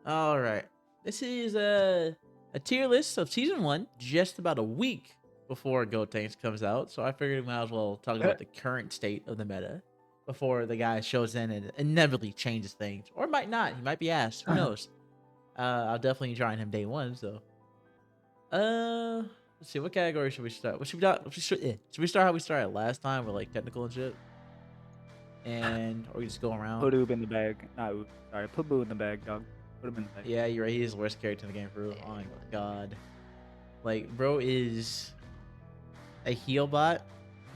All right. This is a tier list of season one, just about a week before Gotenks comes out. So I figured we might as well talk about the current state of the meta before the guy shows in and inevitably changes things, or might not. He might be ass. Who knows? I'll definitely join him day one. So, uh, let's see. What category should we start? What should we start? Should we start how we started last time with like technical and shit? And or we just go around? Put Oob in the bag. Not Oob. Sorry, put Boo in the bag, dog. Put him in the bag. Yeah, you're right. He's the worst character in the game for real. Oh my god. Like, bro is a heal bot,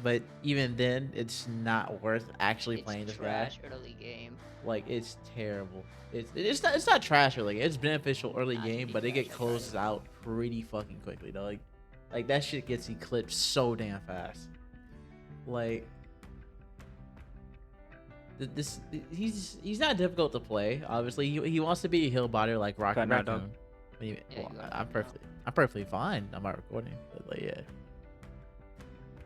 but even then, it's not worth actually playing this guy. Trash early game. Like, it's terrible. It's not trash early. It's beneficial early game, but it get closes out pretty fucking quickly though. Like that shit gets eclipsed so damn fast. Like this, he's not difficult to play. Obviously, he wants to be a heal botter like Rocket Cut now, Raccoon. dog. Well, I'm perfectly fine. I'm not recording, but like yeah.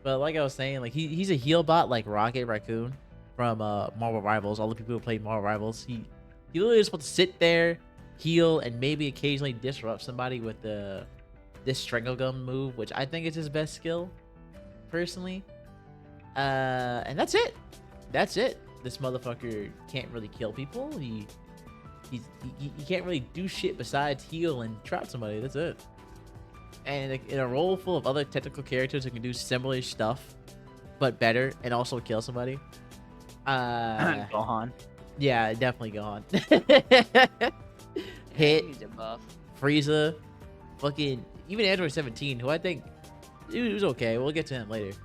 But like I was saying, like he's a heal bot like Rocket Raccoon from Marvel Rivals. All the people who played Marvel Rivals, he literally is supposed to sit there, heal, and maybe occasionally disrupt somebody with this Strangle Gun move, which I think is his best skill, personally. And that's it. That's it. This motherfucker can't really kill people. He can't really do shit besides heal and trap somebody. That's it. And in a role full of other technical characters who can do similar stuff, but better, and also kill somebody. Gohan. Yeah, definitely Gohan. Hit, He's a buff. Frieza, fucking even Android 17, who I think he was okay. We'll get to him later.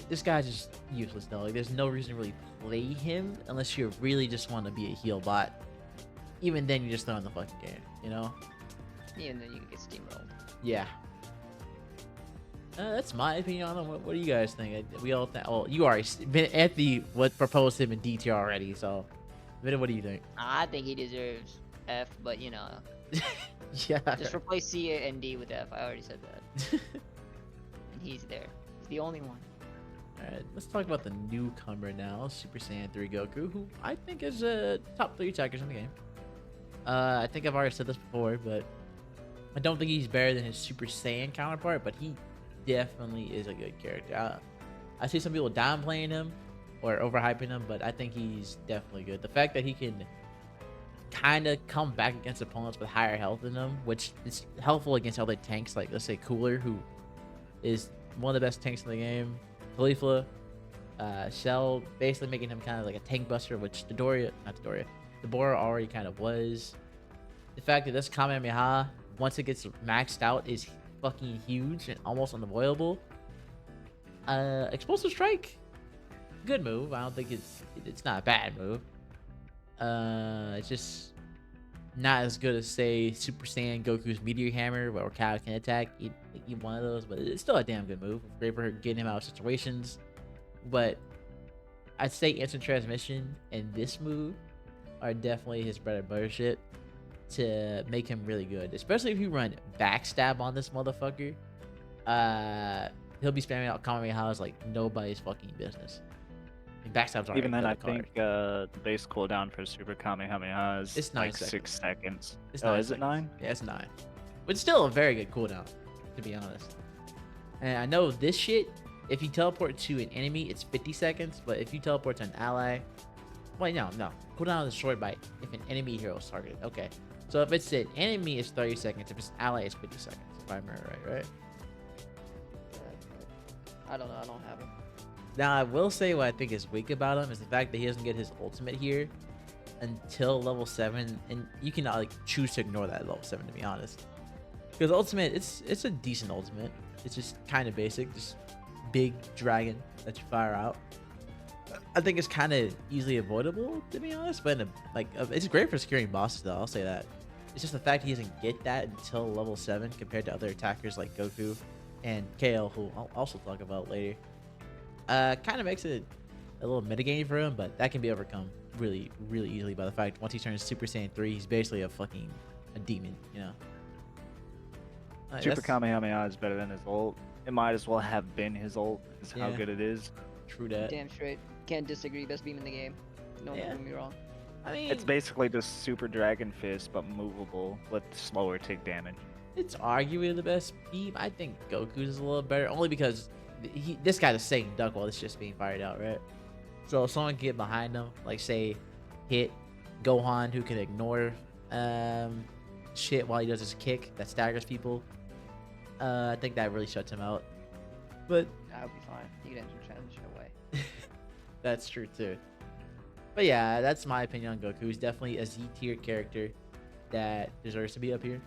This guy's just useless though. Like, there's no reason to really play him unless you really just want to be a heal bot. Even then, you just throw in the fucking game, you know? Yeah, and then you can get steamrolled. Yeah. That's my opinion on him. What do you guys think? We all think. Oh, you already Anthony what proposed him in DT already. So, Vinny, what do you think? I think he deserves F, but you know, Yeah. just replace C and D with F. I already said that. And he's there. He's the only one. Alright, let's talk about the newcomer now, Super Saiyan 3 Goku, who I think is a top 3 attackers in the game. I think I've already said this before, but I don't think he's better than his Super Saiyan counterpart, but he definitely is a good character. I see some people downplaying him or overhyping him, but I think he's definitely good. The fact that he can kind of come back against opponents with higher health than them, which is helpful against other tanks, like let's say Cooler, who is one of the best tanks in the game, Caulifla, Shell, basically making him kind of like a tank buster, which Dabura already kind of was. The fact that this Kamehameha, once it gets maxed out, is fucking huge and almost unavoidable. Explosive Strike, good move. I don't think it's not a bad move. It's just not as good as say Super Saiyan Goku's Meteor Hammer, where Kale can attack either one of those, but it's still a damn good move. Great for getting him out of situations. But I'd say Instant Transmission and this move are definitely his bread and butter shit to make him really good, especially if you run Backstab on this motherfucker. He'll be spamming out Kamehamehas like nobody's fucking business. And Backstab's already Even then, a I good card. think the base cooldown for Super Kamehameha is It's 9 like seconds. 6 seconds. It's Oh, 9 is it seconds. 9? Yeah, it's 9. But it's still a very good cooldown, to be honest. And I know this shit, if you teleport to an enemy, it's 50 seconds. But if you teleport to an ally, wait, no. Cooldown is destroyed by if an enemy hero is targeted. Okay. So if it's an enemy, it's 30 seconds. If it's an ally, it's 50 seconds. If I remember right? I don't know. I don't have him. Now, I will say what I think is weak about him is the fact that he doesn't get his ultimate here until level 7. And you can like choose to ignore that at level 7, to be honest. Because ultimate, it's a decent ultimate. It's just kind of basic. Just big dragon that you fire out. I think it's kind of easily avoidable, to be honest. But it's great for securing bosses, though. I'll say that. It's just the fact he doesn't get that until level 7 compared to other attackers like Goku and Kale, who I'll also talk about later. Kind of makes it a little mitigating for him, but that can be overcome really, really easily by the fact once he turns Super Saiyan 3, he's basically a demon, you know. Super Kamehameha is better than his ult. It might as well have been his ult. Is how Yeah. good it is. True that. Damn straight. Can't disagree. Best beam in the game. Don't Yeah. get me wrong. I mean, It's basically just Super Dragon Fist, but movable with slower tick damage. it's arguably the best beam. I think Goku's is a little better, only because this guy's a Satan duck while it's just being fired out, right? So if someone can get behind him, like say, hit Gohan, who can ignore shit while he does his kick that staggers people, I think that really shuts him out. But That would be fine. You can enter transition away. that's true too. But yeah, that's my opinion on Goku. He's definitely a Z tier character that deserves to be up here,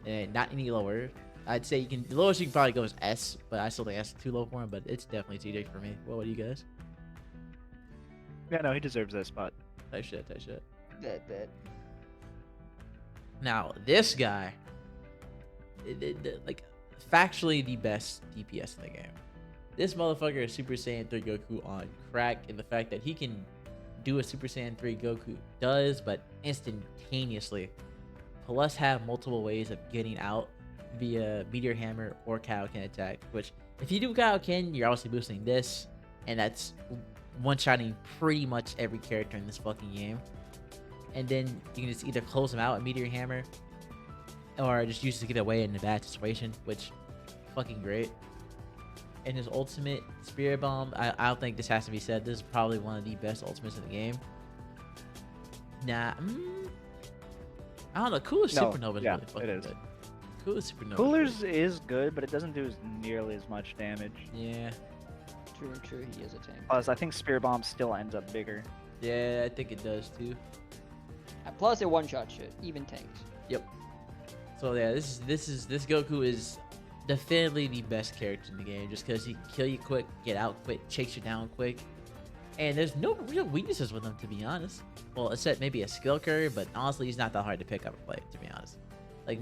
and not any lower. I'd say the lowest you can probably go is S, but I still think S is too low for him. But it's definitely TJ for me. What do you guys? Yeah, no, he deserves that spot. Type shit, type shit. Bet. Now this guy, like factually the best DPS in the game. This motherfucker is Super Saiyan 3 Goku on crack, in the fact that he can do a Super Saiyan 3 Goku does, but instantaneously. Plus have multiple ways of getting out via Meteor Hammer or Kaioken attack, which if you do Kaioken, you're obviously boosting this, and that's one-shotting pretty much every character in this fucking game. And then you can just either close them out at Meteor Hammer, or just use it to get away in a bad situation, which fucking great. And his ultimate, Spirit Bomb, I don't think this has to be said. This is probably one of the best ultimates in the game. Nah, I don't know. Coolest Supernova is yeah, really fucking it is. good. Coolest Supernova. Coolers is good, but it doesn't do nearly as much damage. Yeah. True. He is a tank. Plus, I think Spirit Bomb still ends up bigger. Yeah, I think it does too. Plus, it one-shot shit. Even tanks. Yep. So yeah, this Goku is definitely the best character in the game, just because he can kill you quick, get out quick, chase you down quick, and there's no real weaknesses with him, to be honest. Well, except maybe a skill curve, but honestly, he's not that hard to pick up and play, to be honest. Like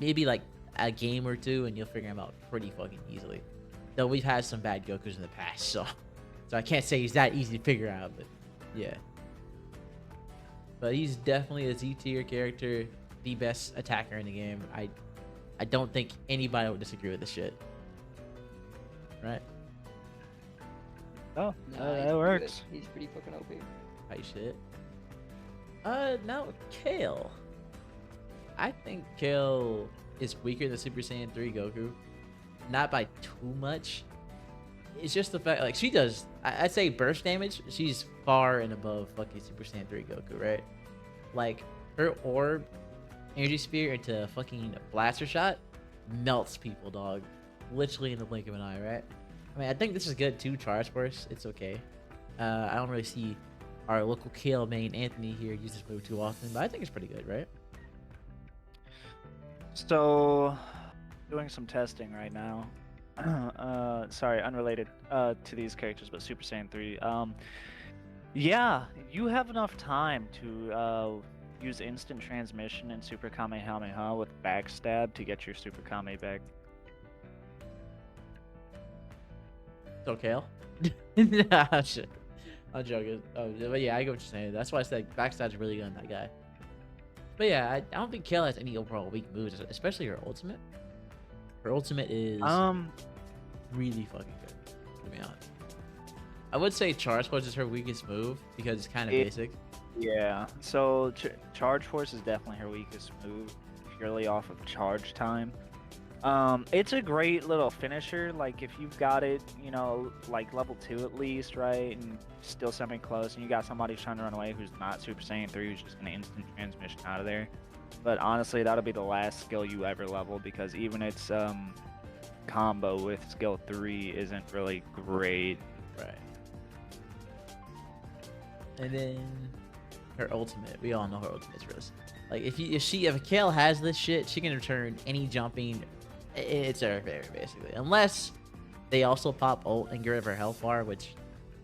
maybe like a game or two, and you'll figure him out pretty fucking easily. Though we've had some bad Gokus in the past, so I can't say he's that easy to figure out, but yeah. But he's definitely a Z tier character, the best attacker in the game. I don't think anybody would disagree with this shit. Right? Oh, Nah, he's that pretty works. good. He's pretty fucking OP. Tight shit. Now Kale. I think Kale is weaker than Super Saiyan 3 Goku. Not by too much. It's just the fact, like, she does, I'd say burst damage, she's far and above fucking Super Saiyan 3 Goku, right? Like, her orb, energy sphere into fucking blaster shot melts people, dog. Literally in the blink of an eye, right? I mean, I think this is good too, Charge Force. It's okay. I don't really see our local Kale main, Anthony, here use this move too often, but I think it's pretty good, right? So, doing some testing right now. Sorry, unrelated to these characters, but Super Saiyan 3. Yeah, you have enough time to use instant transmission and Super Kamehameha with backstab to get your Super Kame back. So Kale? Nah, shit. I'm joking. Oh, but yeah, I get what you're saying. That's why I said backstab's really good on that guy. But yeah, I don't think Kale has any overall weak moves, especially her ultimate. Her ultimate is really fucking good, to be honest. I would say Charge Force is her weakest move because it's kind of basic. Yeah, so Charge Force is definitely her weakest move, purely off of charge time. It's a great little finisher, like if you've got it, you know, like level 2 at least, right, and still semi-close, and you got somebody trying to run away who's not Super Saiyan 3, who's just gonna instant transmission out of there. But honestly, that'll be the last skill you ever level, because even its combo with skill 3 isn't really great. Right. And then her ultimate, we all know her ultimate is really, like if Kale has this shit, she can return any jumping. It's her favorite, basically, unless they also pop ult and get rid of her health bar, which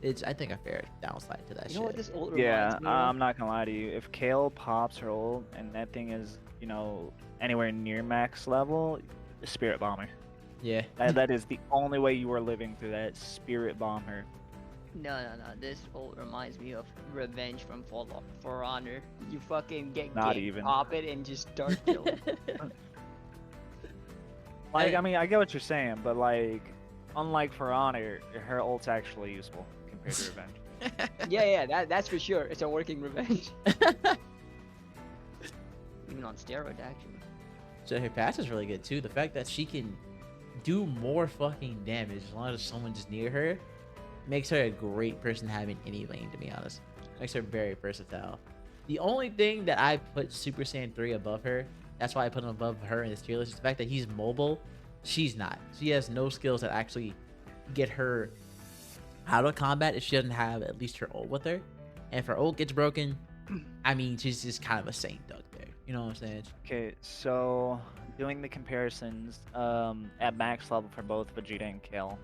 is, I think, a fair downside to that You know what shit. this ult Yeah, reminds me of? I'm not gonna lie to you. If Kale pops her ult and that thing is, you know, anywhere near max level, Spirit Bomber. Yeah. That is the only way you are living through that. Spirit Bomb her. No. This ult reminds me of Revenge from For Honor. You fucking get Not ganked, even. pop it, and just start killing. Like, I mean, I get what you're saying, but like, unlike For Honor, her ult's actually useful compared to Revenge. Yeah, that's for sure. It's a working revenge. Even on steroid action. So her pass is really good too. The fact that she can do more fucking damage as long as someone's near her makes her a great person to have in any lane, to be honest. Makes her very versatile. The only thing that I put Super Saiyan 3 above her, that's why I put him above her in this tier list, is the fact that he's mobile. She's not. She has no skills that actually get her out of combat if she doesn't have at least her ult with her. And if her ult gets broken, I mean, she's just kind of a saint duck there. You know what I'm saying? Okay, so doing the comparisons at max level for both Vegeta and Kale,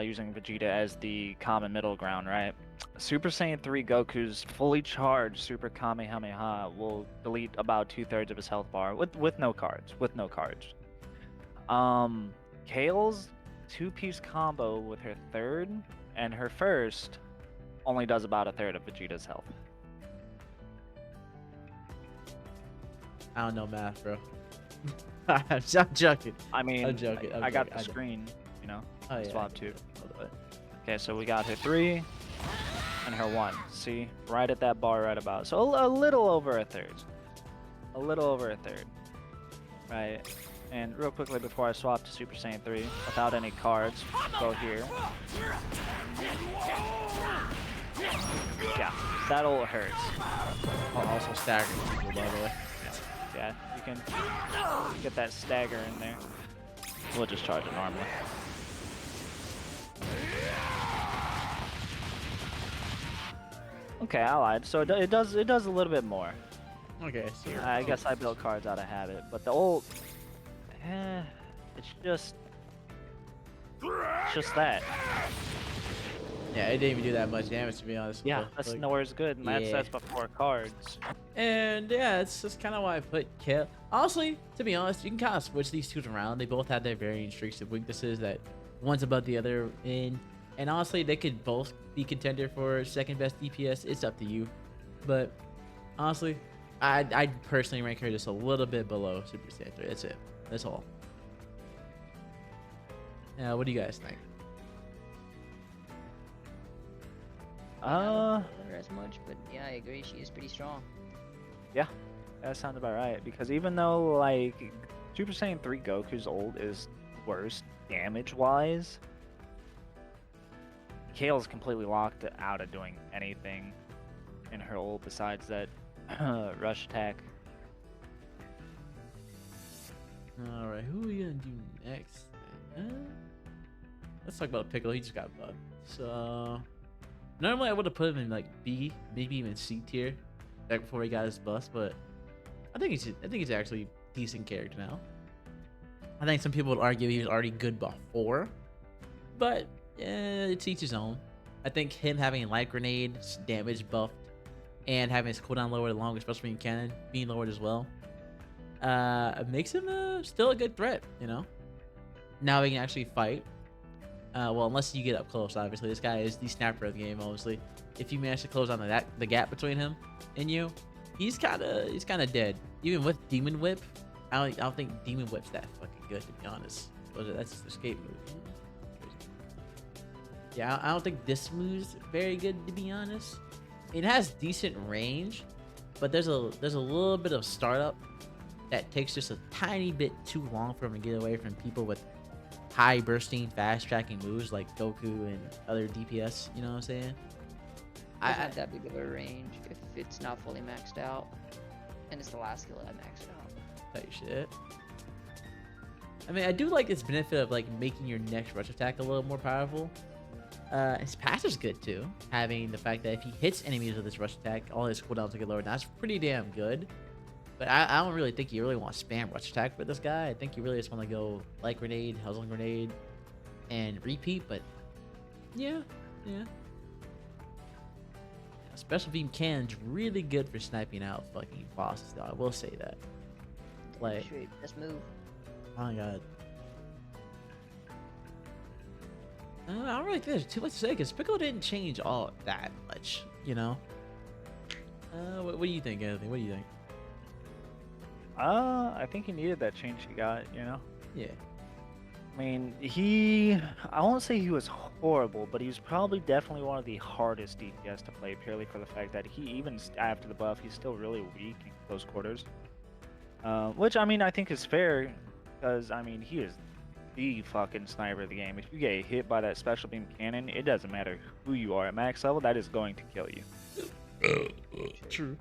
using Vegeta as the common middle ground, right? Super Saiyan 3 Goku's fully charged Super Kamehameha will delete about 2/3 of his health bar with no cards. Kale's two-piece combo with her third and her first only does about 1/3 of Vegeta's health. I don't know math, bro. I'm joking. I mean, I'm joking. I got the I screen, you know. Oh, yeah. Swap 2. Okay, so we got her 3 and her 1. See, right at that bar, right about. So a little over 1/3. A little over 1/3. Right. And real quickly before I swap to Super Saiyan 3, without any cards, go here. Yeah, that ult hurts. Oh, also staggering people, by the way. Yeah, you can get that stagger in there. We'll just charge it normally. Okay, I lied. So it does a little bit more. Okay, so I guess I built cards out of habit, but the ult, it's just that. yeah, it didn't even do that much damage, to be honest. Yeah, with you. that's Like, nowhere as good, and yeah. that's before cards. And yeah, it's just kind of why I put Kale. Honestly, to be honest, you can kind of switch these two around. They both have their varying streaks of weaknesses that one's above the other in. And honestly, they could both be contender for second best DPS. It's up to you. But honestly, I'd personally rank her just a little bit below Super Saiyan 3. That's it. That's all. Yeah, what do you guys think? I don't know her as much, but yeah, I agree. She is pretty strong. Yeah, that sounds about right. Because even though like Super Saiyan 3 Goku's ult is worse damage-wise, Kale's completely locked out of doing anything in her ult besides that rush attack. All right, who are we gonna do next? Let's talk about Piccolo. He just got bugged. So normally I would have put him in like B, maybe even C tier, back before he got his bust. But I think he's actually a decent character now. I think some people would argue he was already good before, but it's each his own. I think him having light grenade damage buffed and having his cooldown lowered along, especially in canon being lowered as well, makes him still a good threat. You know, now he can actually fight. Well, unless you get up close, obviously. This guy is the snapper of the game, obviously. If you manage to close on the gap between him and you, he's kind of dead. Even with Demon Whip, I don't think Demon Whip's that fucking good, to be honest. That's just the escape move. Yeah, I don't think this move's very good, to be honest. It has decent range, but there's a little bit of startup that takes just a tiny bit too long for him to get away from people with high bursting, fast tracking moves like Goku and other DPS. You know what I'm saying? Doesn't have that big of a range if it's not fully maxed out, and it's the last skill I maxed out. Type shit. I mean, I do like its benefit of like making your next rush attack a little more powerful. His passive's good too, having the fact that if he hits enemies with this rush attack, all his cooldowns will get lowered. That's pretty damn good. But I don't really think you really want to spam rush attack with this guy. I think you really just want to go light grenade, Hellsong grenade, and repeat. But yeah. Special beam cannon's really good for sniping out fucking bosses, though. I will say that. Like, Straight, best move. oh my god. I don't really think there's too much to say because Piccolo didn't change all that much, you know. What do you think, Anthony? What do you think? I think he needed that change he got, you know? Yeah. I mean, I won't say he was horrible, but he was probably definitely one of the hardest DPS to play purely for the fact that he, even after the buff, he's still really weak in close quarters. Which, I mean, I think is fair because, I mean, he is the fucking sniper of the game. If you get hit by that special beam cannon, it doesn't matter who you are at max level, that is going to kill you. True.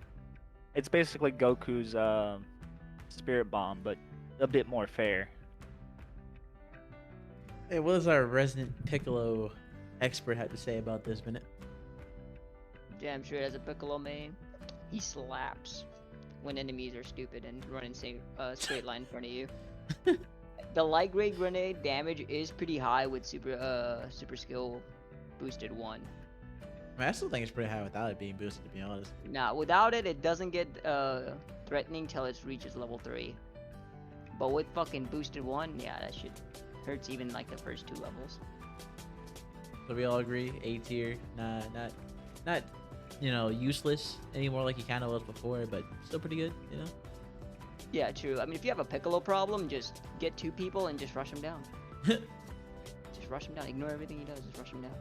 It's basically Goku's spirit bomb, but a bit more fair. Hey, what does our resident Piccolo expert have to say about this minute? Damn sure as a Piccolo main, he slaps when enemies are stupid and running straight line in front of you. The light grade grenade damage is pretty high with super skill boosted 1. I mean, I still think it's pretty high without it being boosted, to be honest. Nah, without it, it doesn't get threatening till it reaches level 3. But with fucking boosted 1, yeah, that shit hurts even like the first 2 levels. So we all agree, A tier, not you know, useless anymore like he kind of was before, but still pretty good, you know. Yeah, true. I mean, if you have a Piccolo problem, just get 2 people and just rush him down. Just rush him down. Ignore everything he does. Just rush him down.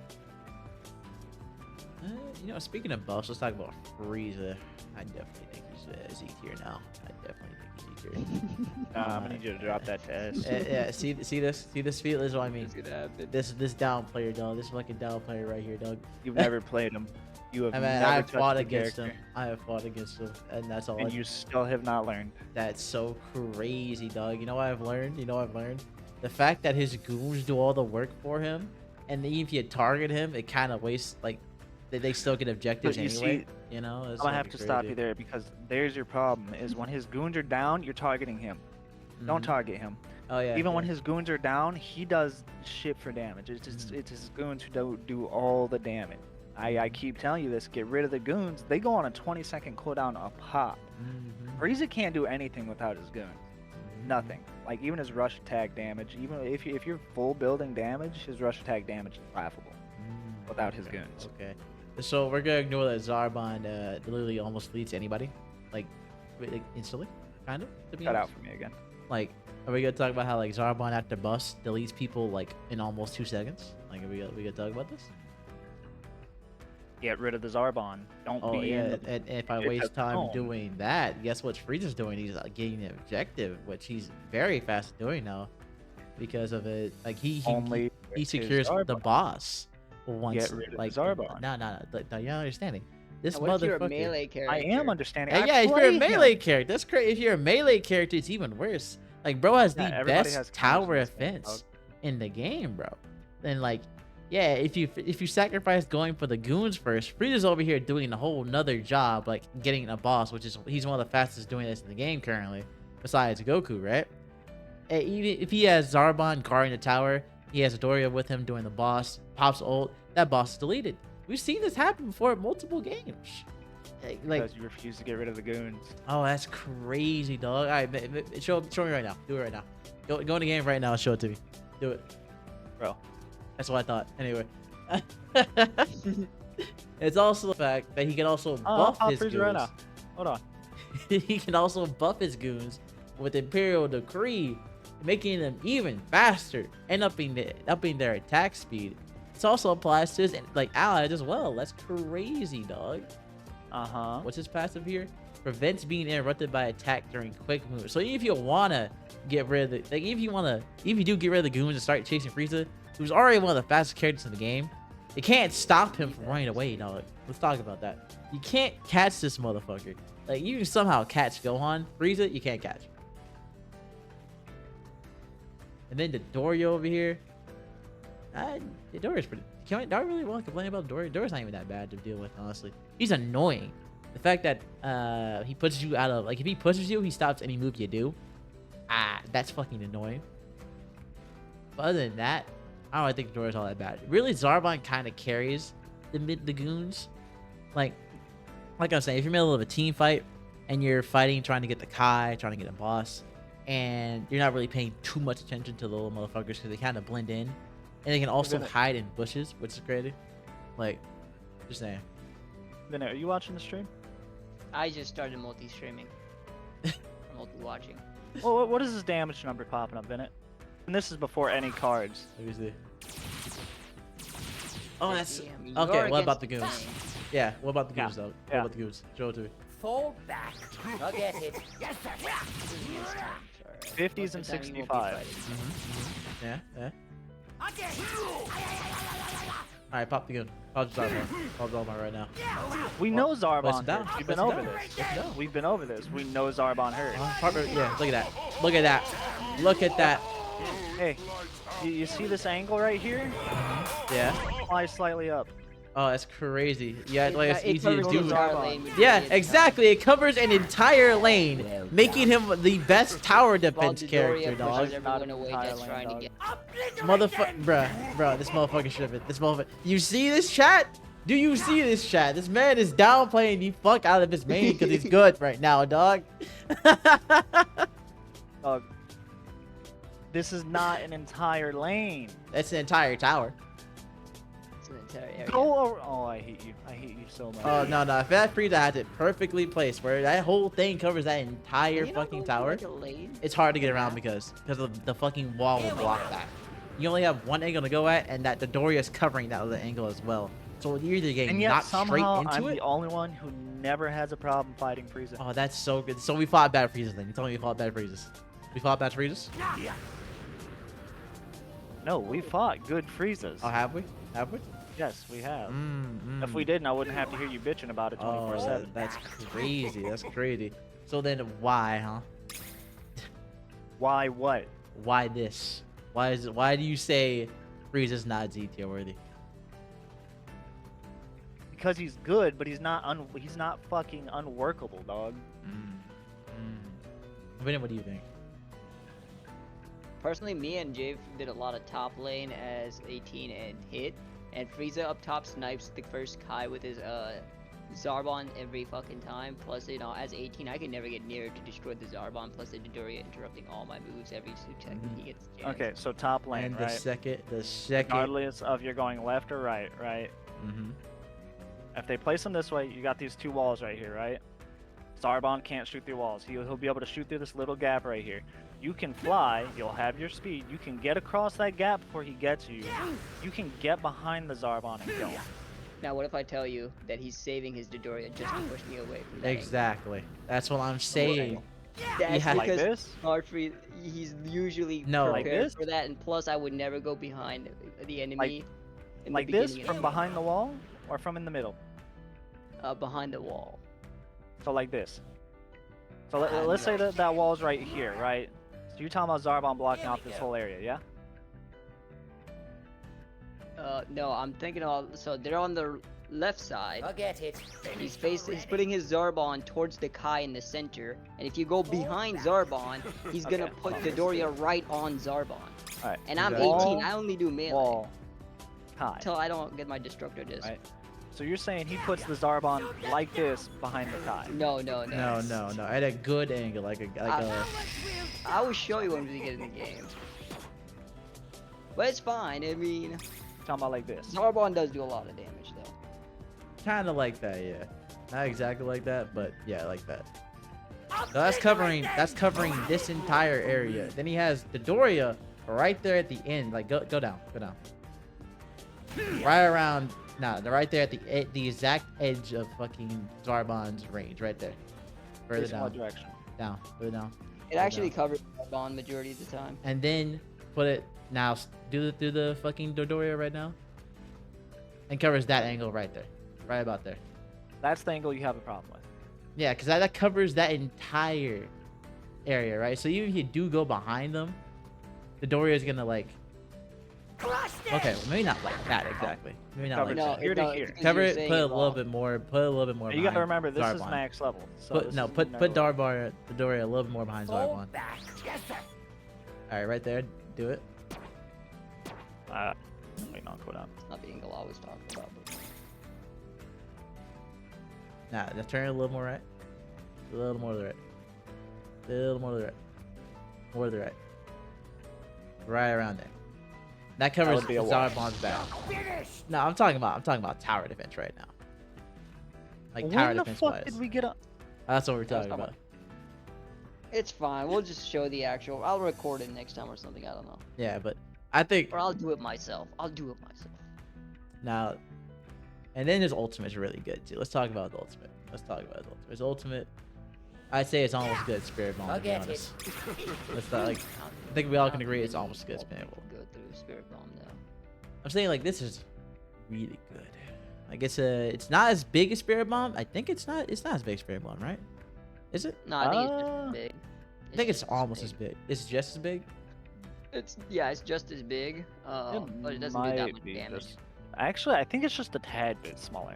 You know, speaking of buffs, let's talk about Frieza. I definitely think he's Z tier now. I definitely think he's Z tier. I'm gonna need you to drop that to S. Yeah, see this feel is what I mean. See that happen. This down player, dog. This fucking down player right here, dog. You've never played him. You have I mean, never I've touched fought the against character. him. I have fought against him, and that's all. And you still have not learned. That's so crazy, dog. You know what I've learned? The fact that his goons do all the work for him, and even if you target him, it kind of wastes, like, they still get objectives But you anyway. see, You know? I'm It's gonna have fucking to stop crazy. you there because there's your problem. Is when his goons are down, you're targeting him. Don't Mhm. target him. Oh yeah. Even yeah. when his goons are down, he does shit for damage. It's his goons who do all the damage. I keep telling you this. Get rid of the goons. They go on a 20-second cooldown a pop. Mhm. Frieza can't do anything without his goons. Nothing. Like even his rush attack damage. Even if you're full building damage, his rush attack damage is laughable without his Okay, goons. Okay. So we're gonna ignore that Zarbon literally almost leads anybody, like instantly, kind of. To be Cut out honest. for me again. Like, are we gonna talk about how like Zarbon after bust deletes people like in almost 2 seconds? Like, we gonna talk about this? Get rid of the Zarbon. Don't Oh be yeah, in the and if I it's waste a time tone. doing that, guess what Frieza's doing? He's getting the objective, which he's very fast at doing now, because of it. Like he only his secures the Zarbon. boss once. Get rid of the Like Zarbon. no, you're not understanding. This Now, what if you're a motherfucker. melee character? I am understanding. Hey, I yeah, if you're a play him. melee character, that's crazy. If you're a melee character, it's even worse. Like, bro has Yeah, the everybody best has tower counters in this game, offense in the game, bro. Then like, yeah, if you sacrifice going for the goons first, Frieza's over here doing a whole nother job, like getting a boss, which is he's one of the fastest doing this in the game currently, besides Goku, right? And even if he has Zarbon guarding the tower, he has Doria with him doing the boss, pops ult, that boss is deleted. We've seen this happen before at multiple games. Like, Because you refuse to get rid of the goons. oh, that's crazy, dog. All right, show me right now. Do it right now. Go in the game right now and show it to me. Do it. Bro. That's what I thought. Anyway. It's also the fact that he can also buff his goons. Right now. Hold on. He can also buff his goons with Imperial Decree, making them even faster and upping their attack speed. This also applies to his like allies as well. That's crazy, dog. Uh-huh. What's his passive here? Prevents being interrupted by attack during quick moves. So even if you wanna get rid of the, like, if you do get rid of the goons and start chasing Frieza, who's already one of the fastest characters in the game, it can't stop him from running away, dog. Let's talk about that. You can't catch this motherfucker. Like, you can somehow catch Gohan. Frieza, you can't catch. And then the Doria over here. Doria's pretty. Do I really want to complain about Doria? Doria's not even that bad to deal with, honestly. He's annoying. The fact that he pushes you out of, like, if he pushes you, he stops any move you do. That's fucking annoying. But other than that, I don't think Doria's all that bad. Really, Zarbon kind of carries the goons. Like I'm saying, if you're in the middle of a team fight and you're fighting, trying to get the Kai, trying to get a boss, and you're not really paying too much attention to the little motherfuckers because they kind of blend in, and they can also hide in bushes, which is crazy. Like, just saying. Vinay, are you watching the stream? I just started multi-streaming. Multi-watching. Well, what is his damage number popping up, Vinay? And this is before any cards. Let me see. Oh, that's Damn, you okay. are What about the against goons? Yeah. What about the Yeah, goons though? What yeah. about the goons? Show it to me. Fall back. I'll get it. Yes, sir. This is against time, sorry. 50s Most and of the time you won't 65. be fighting. Yeah. Yeah. I'll get it. All right, pop the gun. Pop the Zarbon. Pop the Zarbon right now. We know place Zarbon it down. hurt. We've Place been it over down. this. Place it down. We've been over this. We know Zarbon hurt. Yeah, look at that. Look at that. Look at that. Hey, you see this angle right here? Yeah. Fly slightly up. Oh, that's crazy. Yeah, like it's It easy to covers do. the entire lane majority Yeah, of the time. exactly. It covers an entire lane, making him the best tower While defense Dodoria character, pushes dog. everyone away Entire just lane, trying to dog. get. Motherfucker, bruh, this motherfucker should have been. This motherfucker. You see this chat? Do you see this chat? This man is downplaying the fuck out of his main because he's good right now, dog. Dog. This is not an entire lane. That's an entire tower. It's an entire area. Go over. Oh, I hate you. I hate you so much. Oh no, no! If that Frieza had it perfectly placed, where that whole thing covers that entire Can you not fucking go tower, like a lane? it's hard to get around because of the fucking wall will block that. You only have one angle to go at, and that Dodoria is covering that other angle as well. So you're either getting And yet knocked straight somehow into I'm it. the only one who never has a problem fighting Frieza. Oh, that's so good. So we fought bad Friezas then. You told me we fought bad Friezas. We fought bad Friezas? No, we fought good Friezas. Oh, have we? Have we? Yes, we have. Mm, If we didn't, I wouldn't have to hear you bitching about it 24/7. Oh, that's crazy. That's crazy. So then why, huh? Why what? Why this? Why is it? Why do you say Frieza's not Z tier worthy? Because he's good, but he's not fucking unworkable, dog. Vinny, what do you think? Personally, me and Jave did a lot of top lane as 18 and hit, and Frieza up top snipes the first Kai with his Zarbon every fucking time. Plus, you know, as 18, I can never get near to destroy the Zarbon. Plus, the Dodoria interrupting all my moves every second he gets a chance. Okay, so top lane, And right? the second. Regardless of you're going left or right, right? Mm-hmm. If they place them this way, you got these two walls right here, right? Zarbon can't shoot through walls. He'll be able to shoot through this little gap right here. You can fly, you'll have your speed, you can get across that gap before he gets you. You can get behind the Zarbon and go. Now, what if I tell you that he's saving his Dodoria just to push me away from that angle? Exactly. That's what I'm saying. That's has- Like because this? Smart Free, he's usually No. Like prepared this? for that, and plus I would never go behind the enemy. in the Like this? beginning From of- behind the wall? Or from in the middle? behind the wall. So like this. So let's say that that wall's right here, right? So you're talking about Zarbon blocking off this whole area, yeah? No, I'm thinking of, so they're on the left side. I'll get it. He's putting his Zarbon towards the Kai in the center, and if you go behind Zarbon, he's gonna Okay, put hold the on. Doria right on Zarbon. Alright. And I'm Exactly. 18, I only do melee. Wall. Kai. Until I don't get my Destructor disc. Right. So you're saying he puts the Zarbon like this behind the Kai. No, no, no. No. At a good angle, like a. I will show you when we get in the game. But it's fine, I mean, Talking about like this. Zarbon does do a lot of damage though. Kind of like that, yeah. Not exactly like that, but yeah, like that. So that's covering this entire area. Then he has the Doria right there at the end. Like go down. Right around. Nah, they're right there at the exact edge of fucking Zarbon's range, right there. Further Facing what down. direction? Down. Further down. It actually covers Zarbon majority of the time. And then put it now. Do the fucking Dodoria right now. And covers that angle right there. Right about there. That's the angle you have a problem with. Yeah, because that covers that entire area, right? So even if you do go behind them, the Doria is gonna like. Okay, well, maybe not like that exactly. Maybe not Cover like it that. here to no, here. because Cover you're it. saying Put a it little wrong. bit more. Put a little bit more. You gotta behind remember, this is Zarbon. max level. So Put this no. is Put no- Darbar the Doria a little bit more behind Fall Zarbon. back. Yes, sir. All right, right there. Do it. Wait, no, go down. It's not the angle I was talking about. But... Nah, just turn it a little more right. A little more to the right. A little more to the right. More to the right. Right around there. That covers would be a wash. Zarbon's back. Finished. No, I'm talking about tower defense right now. Like tower When the defense fuck wise. did we get up? That's what we're That was talking about. It's fine. We'll just show the actual. I'll record it next time or something. I don't know. Yeah, but I think Or I'll do it myself. I'll do it myself. now, and then his ultimate's really good too. Let's talk about the ultimate. Let's talk about his ultimate. His ultimate, I'd say it's almost as good as Spirit Bomb, to be Forget honest. it. Let's not, like, I think we all can agree it's almost as good as Pinnacle. Go through Spirit Bomb now. I'm saying like this is really good. I guess it's not as big as Spirit Bomb. I think it's not as big as Spirit Bomb, right? Is it? No, I think it's just as big. I think it's just almost as big. It's just as big. It's it's just as big. But it doesn't do that much damage. Actually, I think it's just a tad bit smaller.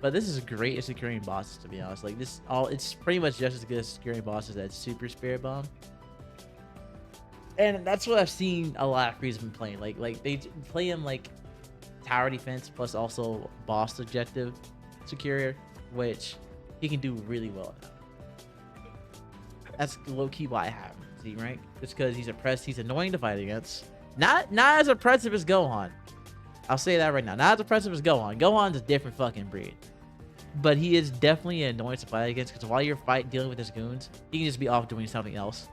But this is great at securing bosses, to be honest. Like it's pretty much just as good as securing bosses as Super Spirit Bomb. And that's what I've seen a lot of Frieza been playing. Like they play him like tower defense plus also boss objective secure, which he can do really well at. That's low key why I have him, see, right? Just because he's annoying to fight against. Not as oppressive as Gohan. I'll say that right now. Not as oppressive as Gohan. Gohan's a different fucking breed. But he is definitely an annoyance to fight against because while you're dealing with his goons, he can just be off doing something else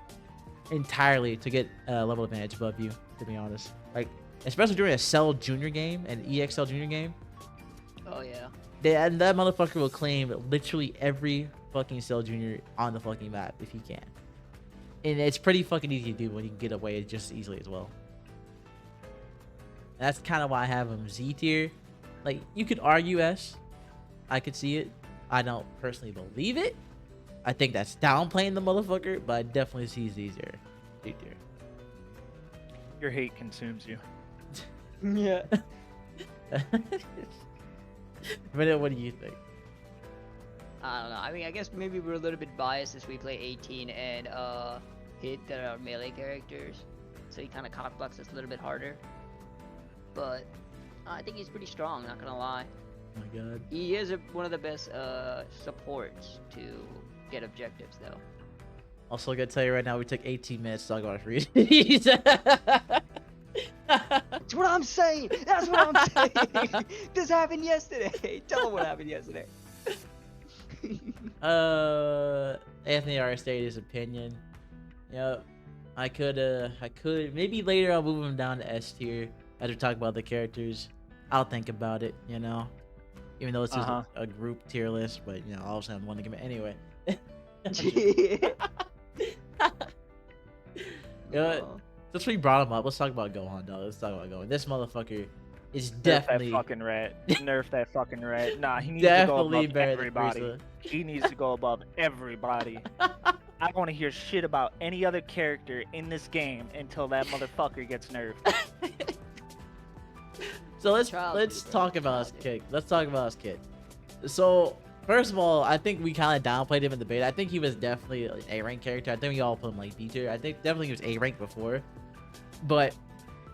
entirely to get a level advantage above you, to be honest. Like, especially during a Cell Junior game, an EXL Junior game. Oh yeah. That motherfucker will claim literally every fucking Cell Junior on the fucking map if he can. And it's pretty fucking easy to do when you can get away just as easily as well. That's kind of why I have him Z tier. Like, you could argue S. I could see it. I don't personally believe it. I think that's downplaying the motherfucker, but I definitely see Z tier. Z tier. Your hate consumes you. Yeah. But what do you think? I don't know. I mean, I guess maybe we're a little bit biased as we play 18 and hit that are melee characters, so he kind of cockblocks us a little bit harder. But I think he's pretty strong. Not gonna lie. Oh my god. He is one of the best supports to get objectives, though. Also, I gotta tell you right now, we took 18 minutes to talk about Frieza. That's what I'm saying. That's what I'm saying. This happened yesterday. Tell him what happened yesterday. Anthony already stated his opinion. Yep. I could maybe later I'll move him down to S tier as we talk about the characters. I'll think about it, you know. Even though it's just a group tier list, but you know, all of a sudden one to give it anyway. You know what? Since we brought him up, let's talk about Gohan, dog. Let's talk about Gohan. This motherfucker is definitely Nerf that fucking rat. Nerf that fucking rat. Nah, he needs definitely to go above better than everybody. Frieza. He needs to go above everybody. I don't want to hear shit about any other character in this game until that motherfucker gets nerfed. So let's talk about his kid. Let's talk about his kid. So first of all, I think we kind of downplayed him in the beta. I think he was definitely an A rank character. I think we all put him like B tier. I think definitely he was A rank before, but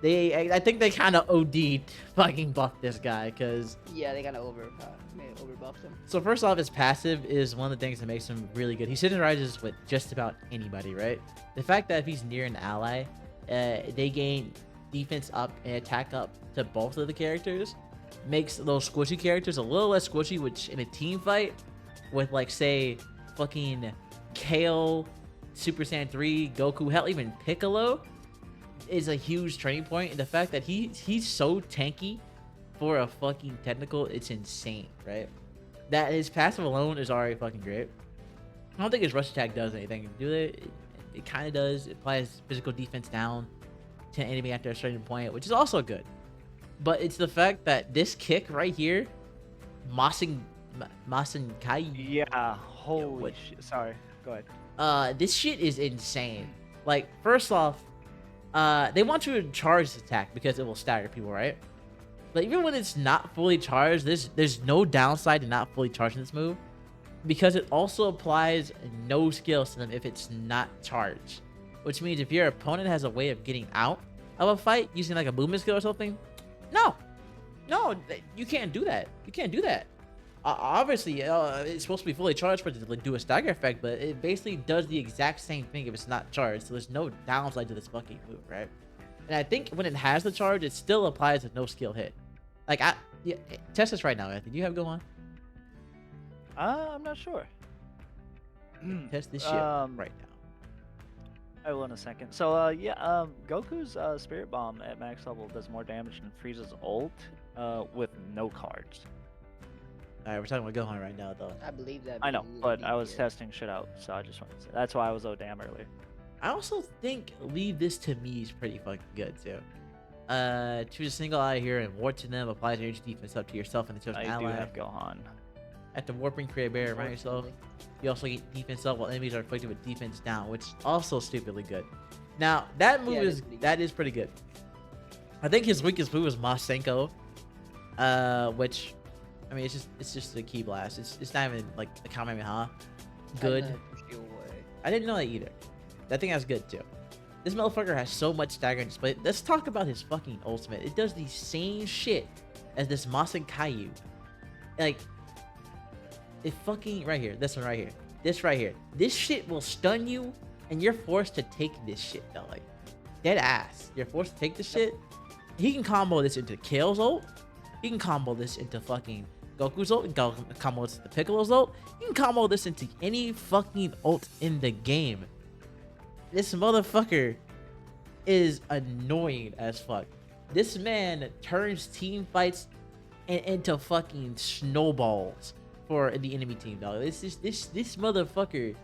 I think they kind of OD'd fucking buffed this guy because Yeah, they kind of overbuffed him. So first off, his passive is one of the things that makes him really good. He synergizes with just about anybody, right? The fact that if he's near an ally, they gain defense up and attack up to both of the characters makes those squishy characters a little less squishy, which in a team fight with like say fucking Kale, Super Saiyan 3, Goku, hell even Piccolo is a huge turning point. And the fact that he's so tanky for a fucking technical, it's insane, right? That his passive alone is already fucking great. I don't think his rush attack does anything. Do it? It kind of does. It applies physical defense down to an enemy after a certain point, which is also good. But it's the fact that this kick right here, Masen Kai. Yeah, holy shit. Sorry, go ahead. This shit is insane. Like, first off, they want you to charge this attack because it will stagger people, right? But even when it's not fully charged, there's no downside to not fully charging this move because it also applies no skills to them if it's not charged. Which means if your opponent has a way of getting out of a fight using like a movement skill or something, no, you can't do that. You can't do that. Obviously, it's supposed to be fully charged for it to do a stagger effect, but it basically does the exact same thing if it's not charged. So there's no downside to this fucking move, right? And I think when it has the charge, it still applies with no skill hit. Like, test this right now, Anthony. Do you have Gohan? I'm not sure. Test this shit right now. I will in a second. So Goku's Spirit Bomb at max level does more damage than Frieza's ult with no cards. Alright, we're talking about Gohan right now, though. I believe that. I know, because but of I was DPS. testing shit out, so I just wanted to say that's why I was damn earlier. I also think leave this to me is pretty fucking good too. Choose a single eye here and warp to them. Apply energy defense up to yourself and the chosen I do ally. have Gohan. After warping, create a barrier around yourself. You also get defense up while enemies are afflicted with defense down, which is also stupidly good. Now that move is pretty good. I think his weakest move is Masenko, which, I mean, it's just a key blast. It's not even like a Kamehameha. Good. I didn't know that either. That thing that's good too. This motherfucker has so much stagger and display. Let's talk about his fucking ultimate. It does the same shit as this Masenkayu. Like, it fucking right here. This one right here. This right here. This shit will stun you, and you're forced to take this shit though. Like, dead ass. You're forced to take this shit. He can combo this into Kale's ult. He can combo this into fucking Goku's ult. He can combo this into Piccolo's ult. He can combo this into any fucking ult in the game. This motherfucker is annoying as fuck. This man turns team fights into fucking snowballs for the enemy team, dog. This motherfucker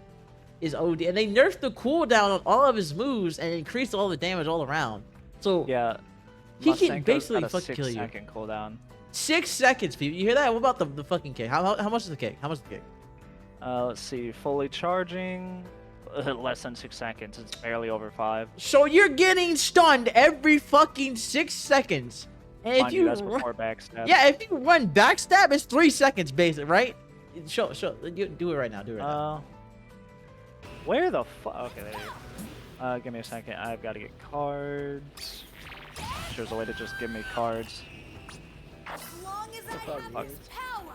is OD, and they nerfed the cooldown on all of his moves and increased all the damage all around. So Yeah, he can Masenko's basically got a fucking kill you. 6-second cooldown. 6 seconds, people. You hear that? What about the fucking kick? How much is the kick? How much is the kick? Let's see, fully charging, less than 6 seconds. It's barely over 5. So you're getting stunned every fucking 6 seconds. And if Mind you that's run, before backstab. yeah, if you run backstab, it's 3 seconds, basic, right? Show, you do it right now. Do it right now. Where the fuck? Okay, there you go. Give me a second. I've got to get cards. There's a way to just give me cards. As long as I fuck, have dude? this power.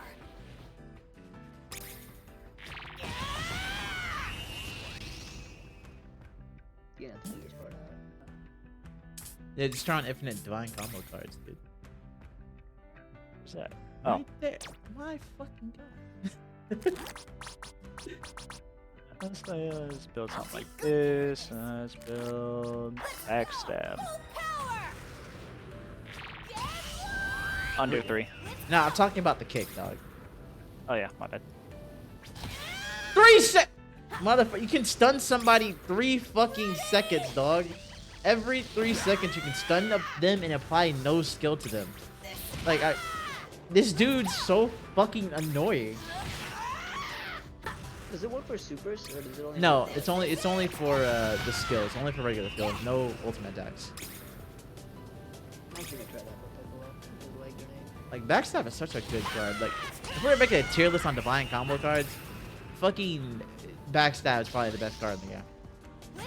Yeah, that's the easiest part. Yeah, just try on infinite divine combo cards, dude. What's that? Oh, Right there. My fucking god. let's build something like this. Let's build backstab. Full power. Under 3. No, I'm talking about the kick, dog. Oh yeah, my bad. 3 sec. Motherfucker, you can stun somebody 3 fucking seconds, dog. Every 3 seconds, you can stun them and apply no skill to them. Like, this dude's so fucking annoying. Does it work for supers or does it only? No, work for- it's only for the skills, only for regular skills, no ultimate attacks. I'm gonna try that with Piccolo. The leg grenade. Like, backstab is such a good card. Like, if we're making a tier list on divine combo cards, fucking backstab is probably the best card in the game. I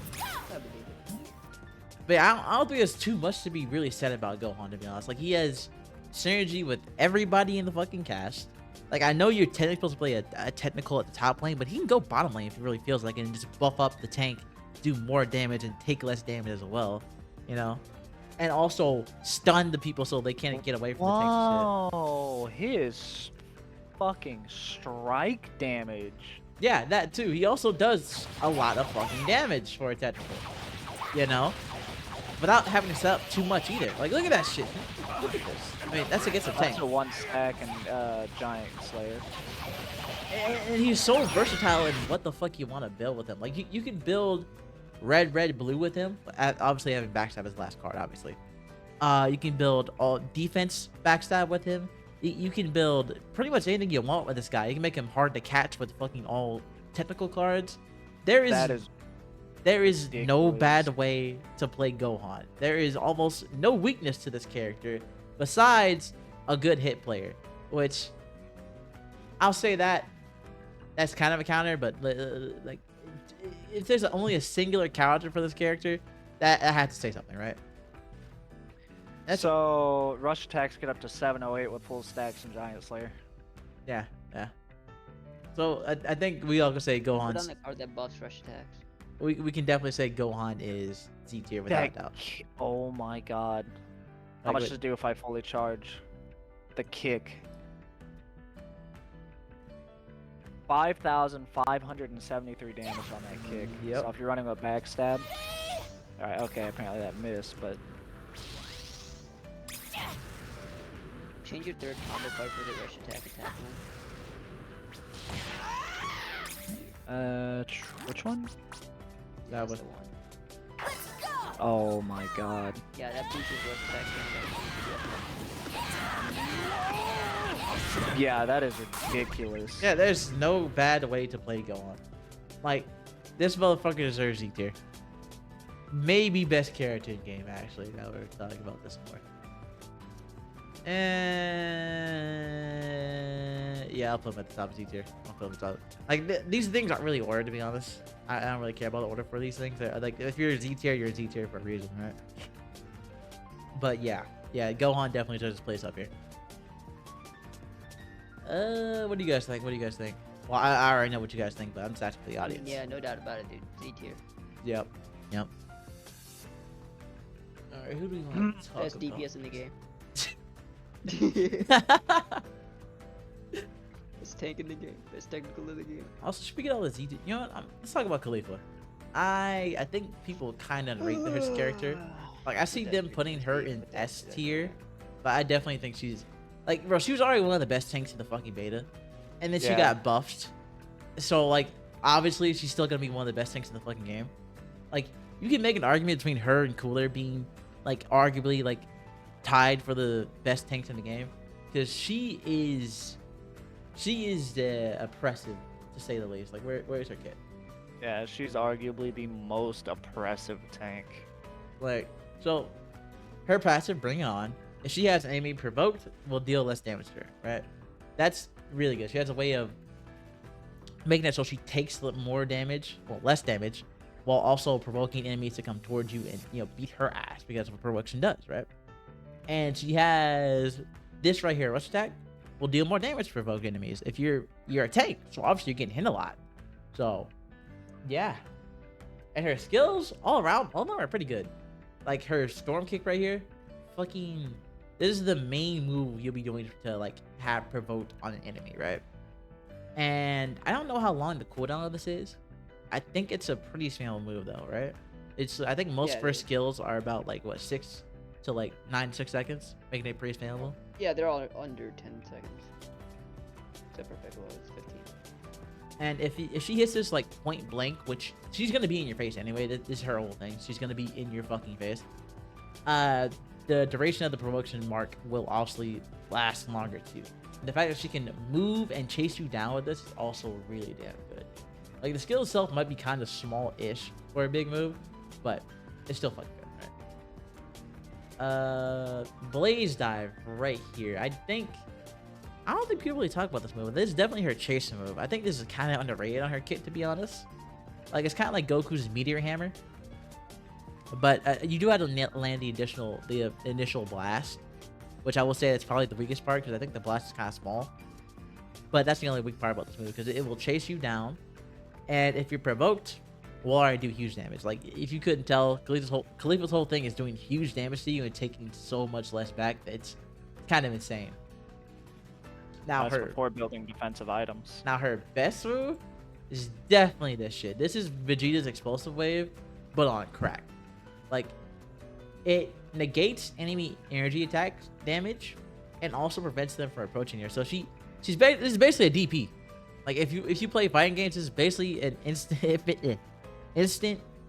believe it. But I don't think there's too much to be really said about Gohan, to be honest. Like, he has synergy with everybody in the fucking cast. Like, I know you're technically supposed to play a technical at the top lane, but he can go bottom lane if he really feels like it and just buff up the tank, do more damage, and take less damage as well, you know? And also stun the people so they can't get away from the tank and shit. Whoa, his fucking strike damage. Yeah, that too. He also does a lot of fucking damage for a technical, you know? Without having to set up too much either. Like, look at that shit. Look at this. I mean, that's against a tank. That's a 1 stack and giant slayer. And he's so versatile in what the fuck you want to build with him. Like, you can build red, blue with him. Obviously, having backstab as last card, obviously. You can build all defense backstab with him. You can build pretty much anything you want with this guy. You can make him hard to catch with fucking all technical cards. There is no ridiculous. bad way to play Gohan. There is almost no weakness to this character besides a good hit player, which I'll say that's kind of a counter, but like if there's only a singular counter for this character, that I had to say something, right? So rush attacks get up to 708 with full stacks and giant slayer. Yeah. So I think we all can say Put on Gohan's. the card that buffs rush attacks. We can definitely say Gohan is Z tier without a doubt. Oh my god. How Like, much wait. does it do if I fully charge? The kick. 5,573 damage on that kick. Yep. So if you're running a backstab, all right, okay, apparently that missed, but Change your third combo card for the rush attack one. which one? That That's was the one. Let's go! Oh my god. Yeah, that boosts his rush attack. Yeah, that is ridiculous. Yeah, there's no bad way to play Gohan. Like, this motherfucker deserves Z tier. Maybe best character in game, actually, now we're talking about this more. And yeah, I'll put him at the top of Z tier. I'll put him at the top. Like, these things aren't really ordered, to be honest. I don't really care about the order for these things. Like, if you're a Z tier, you're a Z tier for a reason, right? But yeah, Gohan definitely deserves his place up here. What do you guys think? What do you guys think? Well, I already know what you guys think, but I'm just asking for the audience. Yeah, no doubt about it, dude. Z tier. Yep. All right, who do we want to talk Best about? DPS in the game. Best tank in the game. Best technical in the game. Also, speaking of all this, you know what? Let's talk about Caulifla. I think people kind of underrate her character. Like, I see them putting her in S tier, but I definitely think she's like, bro, she was already one of the best tanks in the fucking beta, and then she Yeah. got buffed. So like, obviously, she's still gonna be one of the best tanks in the fucking game. Like, you can make an argument between her and Cooler being like arguably like tied for the best tanks in the game, because she is oppressive, to say the least. Like, where's her kit? Yeah, she's arguably the most oppressive tank. Like, so her passive, Bring It On, if she has an enemy provoked, will deal less damage to her, right? That's really good. She has a way of making it so she takes more damage, well, less damage, while also provoking enemies to come towards you and, you know, beat her ass because of what provocation does, right? And she has this right here, Rush Attack, will deal more damage to provoke enemies if you're a tank. So obviously you're getting hit a lot. So yeah. And her skills all around, all of them are pretty good. Like her Storm Kick right here, fucking, this is the main move you'll be doing to like have provoked on an enemy, right? And I don't know how long the cooldown of this is. I think it's a pretty small move though, right? I think most Yeah, first skills are about like what, 6 to like 9-6 seconds, making it pretty spammable. Yeah, they're all under 10 seconds. Except for Piccolo, it's 15. And if she hits this like point blank, which she's gonna be in your face anyway, this is her whole thing. She's gonna be in your fucking face. The duration of the provocation mark will obviously last longer too. The fact that she can move and chase you down with this is also really damn good. Like, the skill itself might be kind of small-ish for a big move, but it's still fucking good, right? Blaze Dive right here. I don't think people really talk about this move. This is definitely her chasing move. I think this is kind of underrated on her kit, to be honest. Like, it's kind of like Goku's Meteor Hammer. But you do have to land the initial blast, which I will say that's probably the weakest part, because I think the blast is kind of small. But that's the only weak part about this move, because it will chase you down. And if you're provoked, will already do huge damage. Like, if you couldn't tell, Caulifla's whole thing is doing huge damage to you and taking so much less back. It's kind of insane. Now That's before building defensive items. Now her best move is definitely this shit. This is Vegeta's explosive wave, but on crack. Like, it negates enemy energy attack damage and also prevents them from approaching her. So this is basically a DP. Like, if you play fighting games, this is basically an instant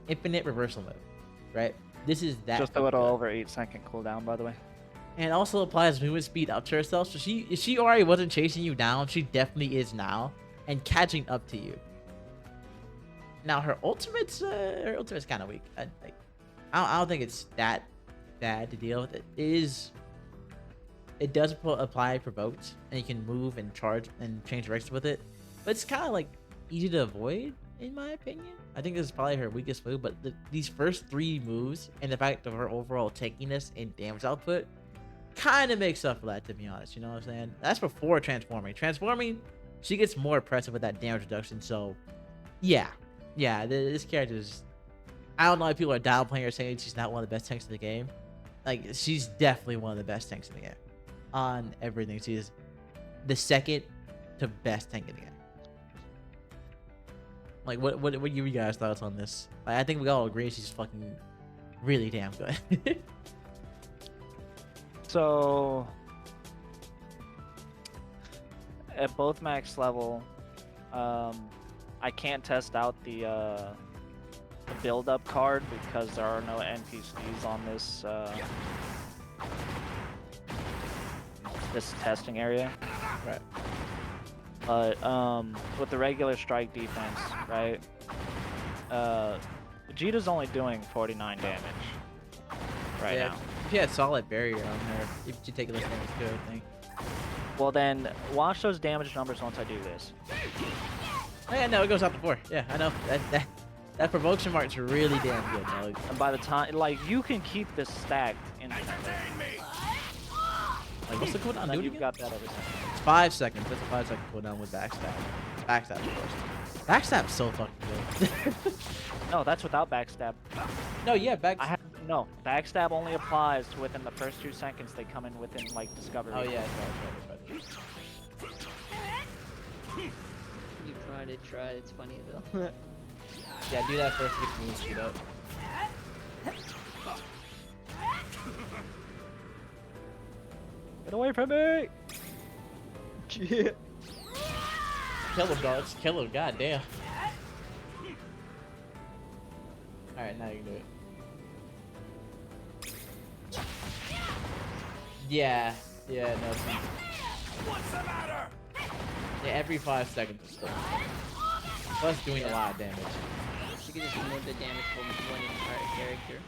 infinite reversal move, right? This is that. Just a little over 8-second cooldown, by the way. And also applies movement speed up to herself. So if she already wasn't chasing you down, she definitely is now, and catching up to you. Now her ultimate's kind of weak. I don't think it's that bad to deal with. It does apply provoked, and you can move and charge and change directions with it. But it's kind of like easy to avoid, in my opinion. I think this is probably her weakest move. But these first 3 moves and the fact of her overall tankiness and damage output kind of makes up for that, to be honest. You know what I'm saying? That's before transforming. Transforming, she gets more impressive with that damage reduction. So yeah, this character is, I don't know if people are downplaying her, saying she's not one of the best tanks in the game. Like, she's definitely one of the best tanks in the game on everything. She is the second to best tank in the game. Like, what are you guys' thoughts on this? Like, I think we all agree she's fucking really damn good. So at both max level, I can't test out the build-up card because there are no NPCs on this this testing area. Right. But with the regular strike defense, right? Vegeta's only doing 49 damage right Yeah. now. If you had solid barrier on her, if you take a look at it, too, I think. Well then, watch those damage numbers once I do this. Oh, yeah, no, it goes out to 4. Yeah, I know. That provocation mark's really damn good, dog. And by the time, like, you can keep this stacked infinitely. Like, what's the cooldown? And Do then it you've again? got that every time. It's 5 seconds. That's a 5-second cooldown with backstab. Backstab, of course. Backstab's so fucking good. No, that's without backstab. No, yeah, No, backstab only applies to within the first 2 seconds they come in within, like, discovery. Oh, yeah, that's right. You try, it's funny though. Yeah, do that first to get the move speed up. Get away from me! Yeah. Kill him, dogs. Kill him, goddamn. Alright, now you can do it. Yeah, no. What's the matter? Yeah, every 5 seconds is still. Plus doing a lot of damage. She can just remove the damage from one entire character.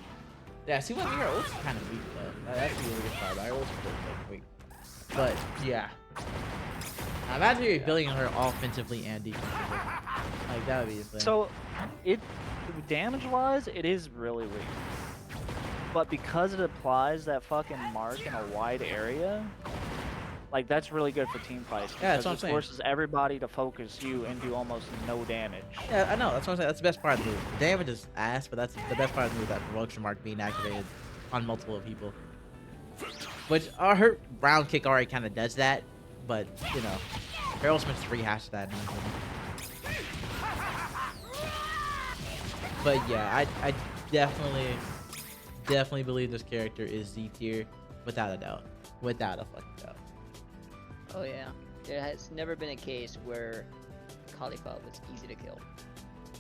Yeah, see what her ult's kind of weak though. That's a really good part. Her ult's pretty like, weak. But yeah. Imagine you're building her offensively and defensively. Like that would be the thing. So, damage-wise, it is really weak. But because it applies that fucking mark in a wide area, like, that's really good for team fights. Yeah, that's what I'm Because it saying. forces everybody to focus you and do almost no damage. Yeah, I know. That's what I'm saying. That's the best part of the move. The damage is ass, but that's the best part of the move. That provocation mark being activated on multiple people. Which her round kick already kind of does that, but you know, her ultimate's rehashed that. But yeah, I definitely believe this character is Z tier, without a doubt, without a fucking doubt. Oh yeah. There has never been a case where Caulifla was easy to kill.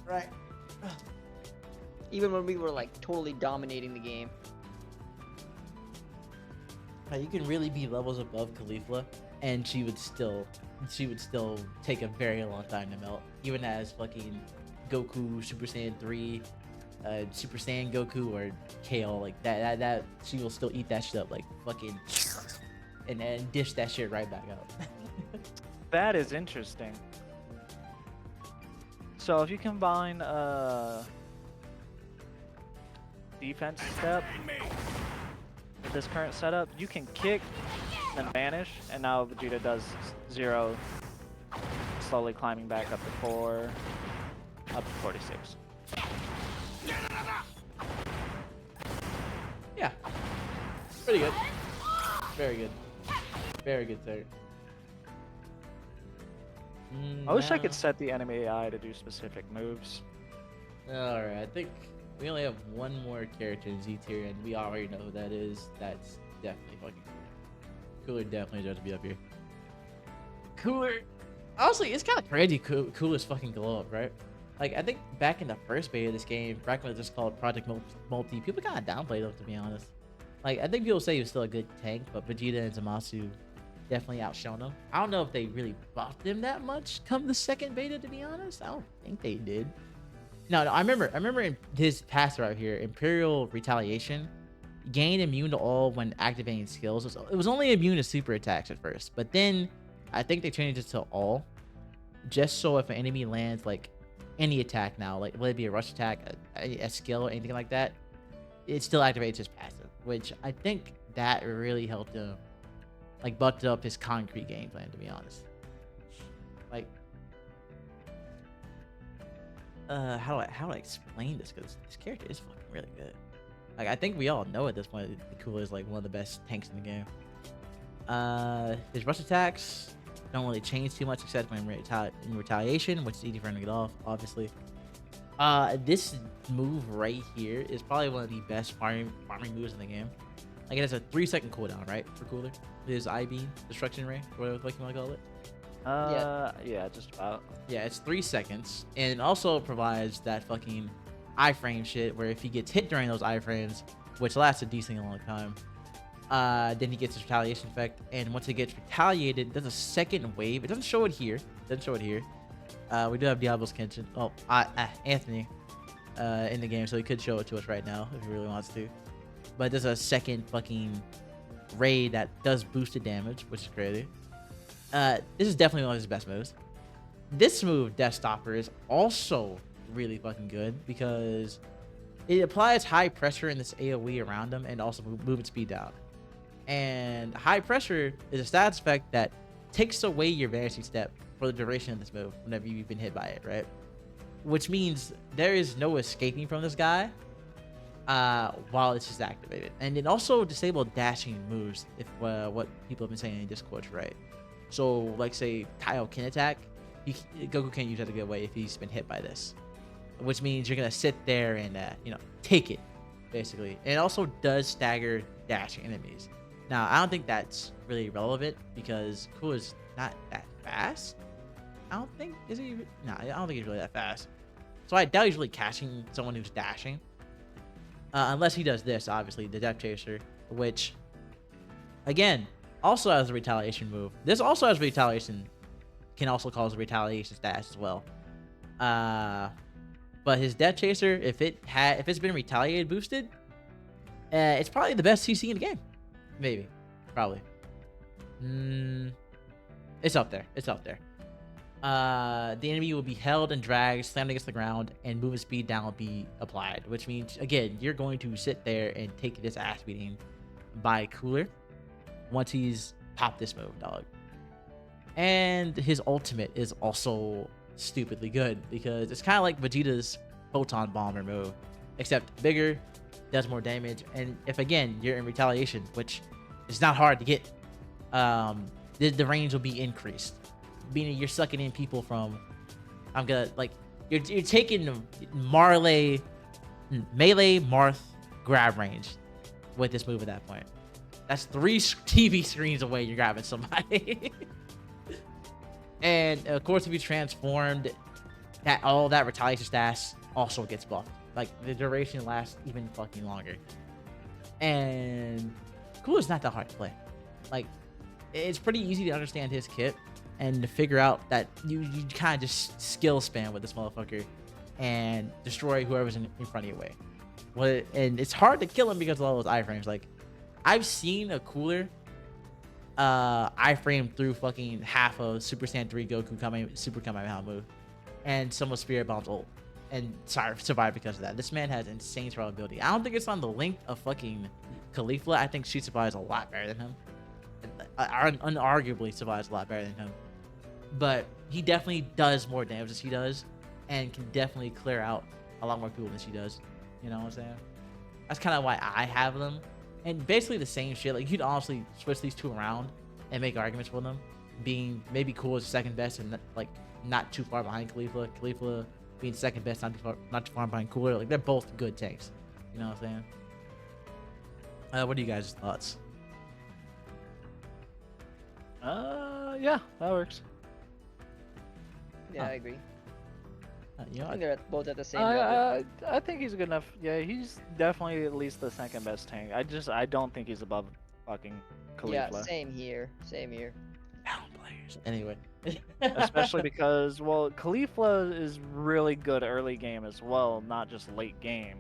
Right. Even when we were like totally dominating the game. You can really be levels above Caulifla, and she would still take a very long time to melt, even as fucking Goku, Super Saiyan 3, Super Saiyan Goku, or Kale, like that she will still eat that shit up like fucking, and then dish that shit right back out. That is interesting. So if you combine defense step with this current setup, you can kick, then vanish, and now Vegeta does 0, slowly climbing back up to 4, up to 46. Yeah, pretty good. Very good. Very good, sir. I wish I could set the enemy AI to do specific moves. Alright, I think we only have one more character in Z tier, and we already know who that is. That's definitely fucking Cooler. Definitely deserves to be up here. Cooler. Honestly, it's kind of crazy. Cooler's fucking glow up, right? Like, I think back in the first beta of this game, back when it was just called Project Multi, people kind of downplayed him, to be honest. Like, I think people say he was still a good tank, but Vegeta and Zamasu definitely outshone him. I don't know if they really buffed him that much come the second beta, to be honest. I don't think they did. No, I remember in his pass right here, Imperial Retaliation, gained immune to all when activating skills. It was only immune to super attacks at first, but then I think they changed it to all, just so if an enemy lands like any attack now, like whether it be a rush attack, a skill, or anything like that, it still activates his passive, which I think that really helped him, like, butted up his concrete game plan, to be honest. Like, how do I explain this? Because this character is fucking really good. Like, I think we all know at this point that Cooler is like one of the best tanks in the game. His rush attacks don't really change too much except when in retaliation, which is easy for him to get off, obviously. This move right here is probably one of the best farming moves in the game. Like it has a 3-second cooldown, right? For Cooler. His IB destruction ray, whatever the fuck you want to call it. Yeah, just about. Yeah, it's 3 seconds, and it also provides that fucking iframe shit where if he gets hit during those iframes, which lasts a decently long time, then he gets his retaliation effect, and once it gets retaliated, there's a second wave. It doesn't show it here. We do have Diablo's Kenshin. Oh, Anthony, in the game, so he could show it to us right now if he really wants to. But there's a second fucking raid that does boosted damage, which is crazy. This is definitely one of his best moves. This move, Death Stopper, is also really fucking good because it applies high pressure in this AoE around him and also movement speed down. And high pressure is a status effect that takes away your vanishing step for the duration of this move whenever you've been hit by it, right? Which means there is no escaping from this guy while it's just activated. And it also disabled dashing moves, if what people have been saying in Discord, right? So, like, say, Kale can attack, Goku can't use that to get away if he's been hit by this. Which means you're going to sit there and, take it, basically. And it also does stagger dashing enemies. Now, I don't think that's really relevant because Cooler's not that fast. I don't think, is he? No, I don't think he's really that fast. So I doubt he's really catching someone who's dashing. Unless he does this, obviously, the Death Chaser, which, again, also has a retaliation move. This also has retaliation, can also cause a retaliation status as well. But his Death Chaser, if it's been retaliated boosted, it's probably the best CC in the game. Maybe, probably. It's up there. The enemy will be held and dragged, slammed against the ground, and movement speed down will be applied. Which means, again, you're going to sit there and take this ass beating by Cooler once he's popped this move, dog. And his ultimate is also stupidly good because it's kind of like Vegeta's Photon Bomber move, except bigger, does more damage, and if again you're in retaliation, which is not hard to get, the range will be increased, meaning you're sucking in people from, you're taking melee Marth grab range with this move at that point. That's 3 TV screens away. You're grabbing somebody. And of course, if you transformed, all that retaliation stats also gets buffed. Like the duration lasts even fucking longer. And Cooler's not that hard to play. Like it's pretty easy to understand his kit and to figure out that you kind of just skill spam with this motherfucker and destroy whoever's in front of your way. And it's hard to kill him because of all those iframes. Like I've seen a Cooler iframe through fucking half of Super Saiyan 3 Goku Super Kamehameha move and some of Spirit Bomb's ult and survive because of that. This man has insane survivability. I don't think it's on the length of fucking Caulifla. I think she survives a lot better than him. Unarguably survives a lot better than him. But he definitely does more damage than she does and can definitely clear out a lot more people than she does. You know what I'm saying? That's kind of why I have them. And basically the same shit. Like, you'd honestly switch these two around and make arguments for them. Being maybe Cool is second best and not too far behind Caulifla. Caulifla being second best, not too far behind Cooler. Like, they're both good tanks. You know what I'm saying? What are you guys' thoughts? Yeah, that works. Yeah, I agree. You know, I think they're both at the same level. I think he's good enough. Yeah, he's definitely at least the second best tank. I don't think he's above fucking Caulifla. Yeah, same here. down players. Anyway. Especially because, well, Caulifla is really good early game as well, not just late game.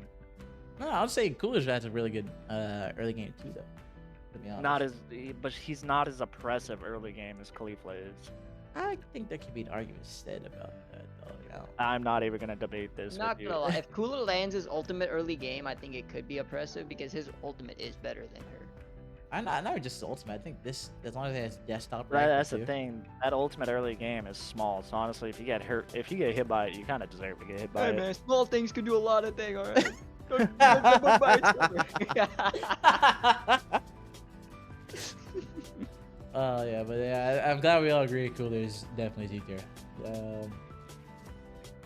No, I'd say Coolidge has a really good early game too, though. To be honest. But he's not as oppressive early game as Caulifla is. I think there could be an argument said about that, though. You know? I'm not even gonna debate this. Not with you. gonna lie, if Cooler lands his ultimate early game, I think it could be oppressive because his ultimate is better than her. Not just the ultimate. I think this, as long as it has desktop. Right, that's the thing. That ultimate early game is small. So honestly, if you get hit by it, you kind of deserve to get hit by it. Man, small things can do a lot of things. All right. Yeah, but yeah, I'm glad we all agree Cooler is definitely G tier.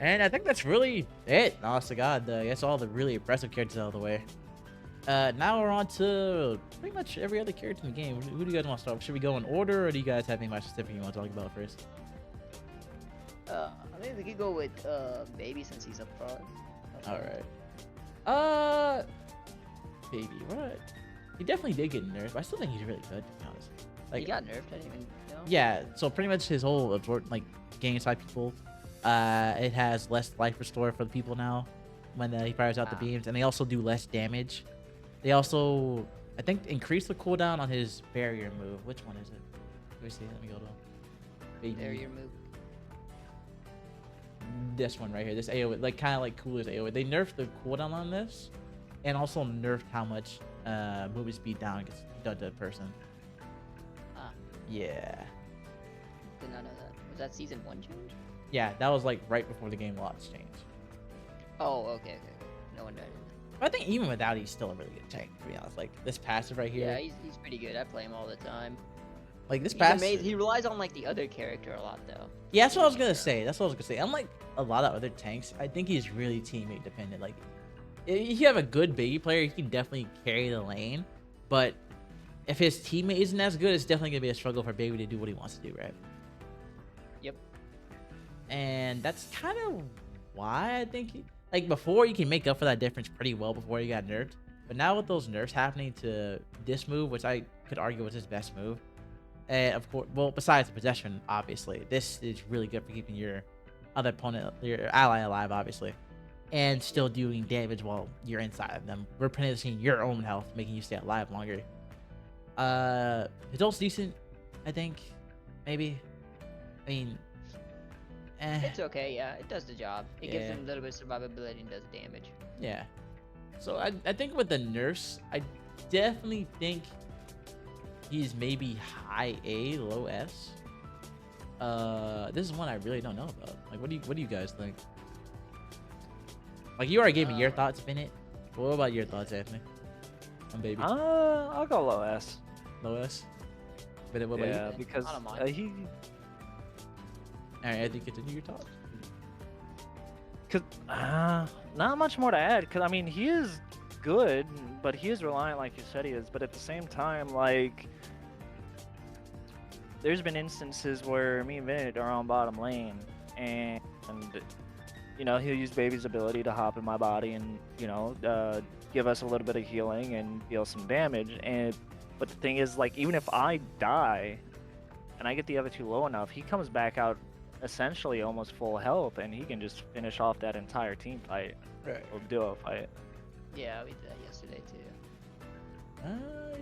And I think that's really it. Honest to God, that's all the really impressive characters out of the way. Now we're on to pretty much every other character in the game. Who do you guys want to start with? Should we go in order, or do you guys have anything specific you want to talk about first? I think we could go with Baby since he's up front. All right. Baby, what? He definitely did get nerfed, but I still think he's really good, to be honest. Like, He got nerfed. I didn't even know. yeah. So pretty much his whole absorb, like game inside people, it has less life restore for the people now when he fires out the beams, and they also do less damage. They also, I think, increase the cooldown on his barrier move. Which one is it? Let me see. Let me go to Baby. Barrier move. This one right here, this AoE, like kind of like Cooler's AoE. They nerfed the cooldown on this, and also nerfed how much movement speed down gets done to a person. Ah, Yeah, did not know that. Was that season 1 change? yeah, that was like right before the game lots changed. Oh, okay. No one died. But I think even without, he's still a really good tank, to be honest. Like this passive right here, Yeah, he's pretty good. I play him all the time. like this He's passive. amazing. He relies on like the other character a lot though. Yeah, that's what I was gonna say. That's what I was gonna say. Unlike a lot of other tanks, I think he's really teammate dependent. Like, if you have a good baby player, he can definitely carry the lane. But if his teammate isn't as good, it's definitely gonna be a struggle for baby to do what he wants to do, right? Yep. And that's kind of why I think, like before, you can make up for that difference pretty well before he got nerfed. But now with those nerfs happening to this move, which I could argue was his best move, and of course, well, besides the possession, obviously, this is really good for keeping your other opponent, your ally alive, obviously, and still doing damage while you're inside of them, replenishing your own health, making you stay alive longer. His ult's decent, I think, maybe. I mean, It's okay. Yeah, it does the job. It gives Yeah. him a little bit of survivability and does damage. yeah. So I think with the nerfs, I definitely think he's maybe high A, low S. This is one I really don't know about. Like, what do you guys think? Like, you already gave me your thoughts, Bennett. But what about your thoughts, Anthony? On baby, I'll go low S. low S. Bennett, what about Yeah, you? because I don't mind. he. All right, Anthony, continue your thoughts. Cause not much more to add. Cause I mean he is good, but he is reliant, like you said he is. But at the same time, like there's been instances where me and Vinod are on bottom lane, and you know he'll use Baby's ability to hop in my body and give us a little bit of healing and deal some damage. But the thing is, like even if I die and I get the other two low enough, he comes back out essentially almost full health, and he can just finish off that entire team fight Right. or duo fight. Yeah, we did that yesterday too.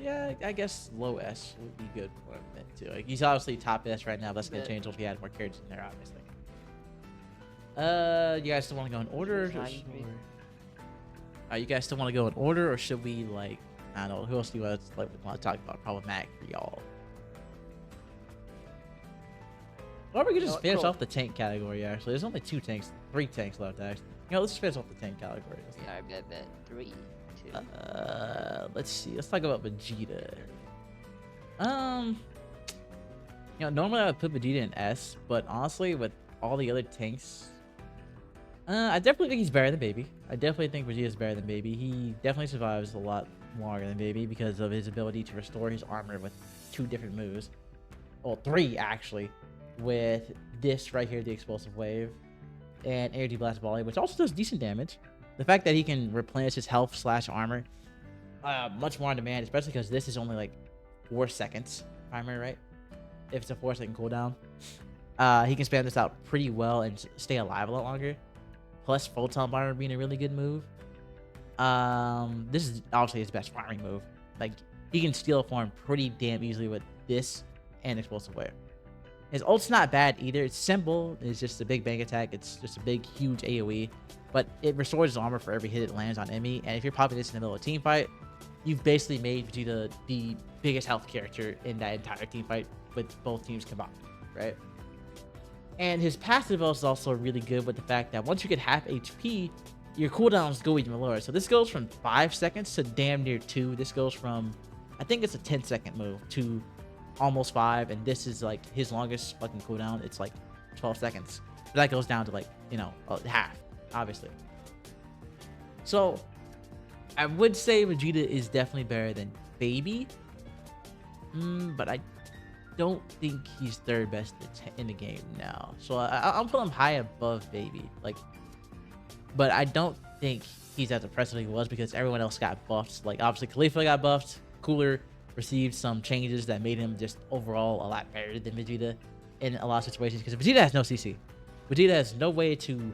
Yeah, I guess low S would be good for him then too. Like, he's obviously top S right now. But that's gonna But- change if he had more characters in there, obviously. You guys still want to go in order? You guys still want to go in order, or should we like? I don't know. Who else do you want to talk about? Problematic for y'all. Or we could just finish off the tank category. Actually, there's only 3 tanks left. Actually, let's just finish off the tank category. Yeah, I bet 3, 2. Let's see. Let's talk about Vegeta. Normally I would put Vegeta in S, but honestly, with all the other tanks, I definitely think he's better than Baby. I definitely think Vegeta is better than Baby. He definitely survives a lot longer than Baby because of his ability to restore his armor with 2 different moves. Well, 3 actually, with this right here, the explosive wave, and energy blast volley, which also does decent damage. The fact that he can replenish his health / armor much more on demand, especially because this is only like 4 seconds primary, right? If it's a 4-second cooldown, he can spam this out pretty well and stay alive a lot longer. Plus, photon bomber being a really good move. This is obviously his best farming move. Like, he can steal form pretty damn easily with this and explosive wave. His ult's not bad either. It's simple. It's just a big bang attack. It's just a big, huge AoE. But it restores his armor for every hit it lands on enemy. And if you're popping this in the middle of a team fight, you've basically made Vegeta the biggest health character in that entire team fight with both teams combined, right? And his passive is also really good with the fact that once you get half HP, your cooldowns go even lower. So this goes from 5 seconds to damn near 2. This goes from, I think it's a 10-second move to almost 5, and this is like his longest fucking cooldown. It's like 12 seconds. But that goes down to like you know, half, obviously. So I would say Vegeta is definitely better than Baby, but I don't think he's third best in the game now. So I'll put him high above Baby, like, but I don't think he's as impressive as he was because everyone else got buffed. Like, obviously Caulifla got buffed, Cooler received some changes that made him just overall a lot better than Vegeta in a lot of situations, because Vegeta has no CC. Vegeta has no way to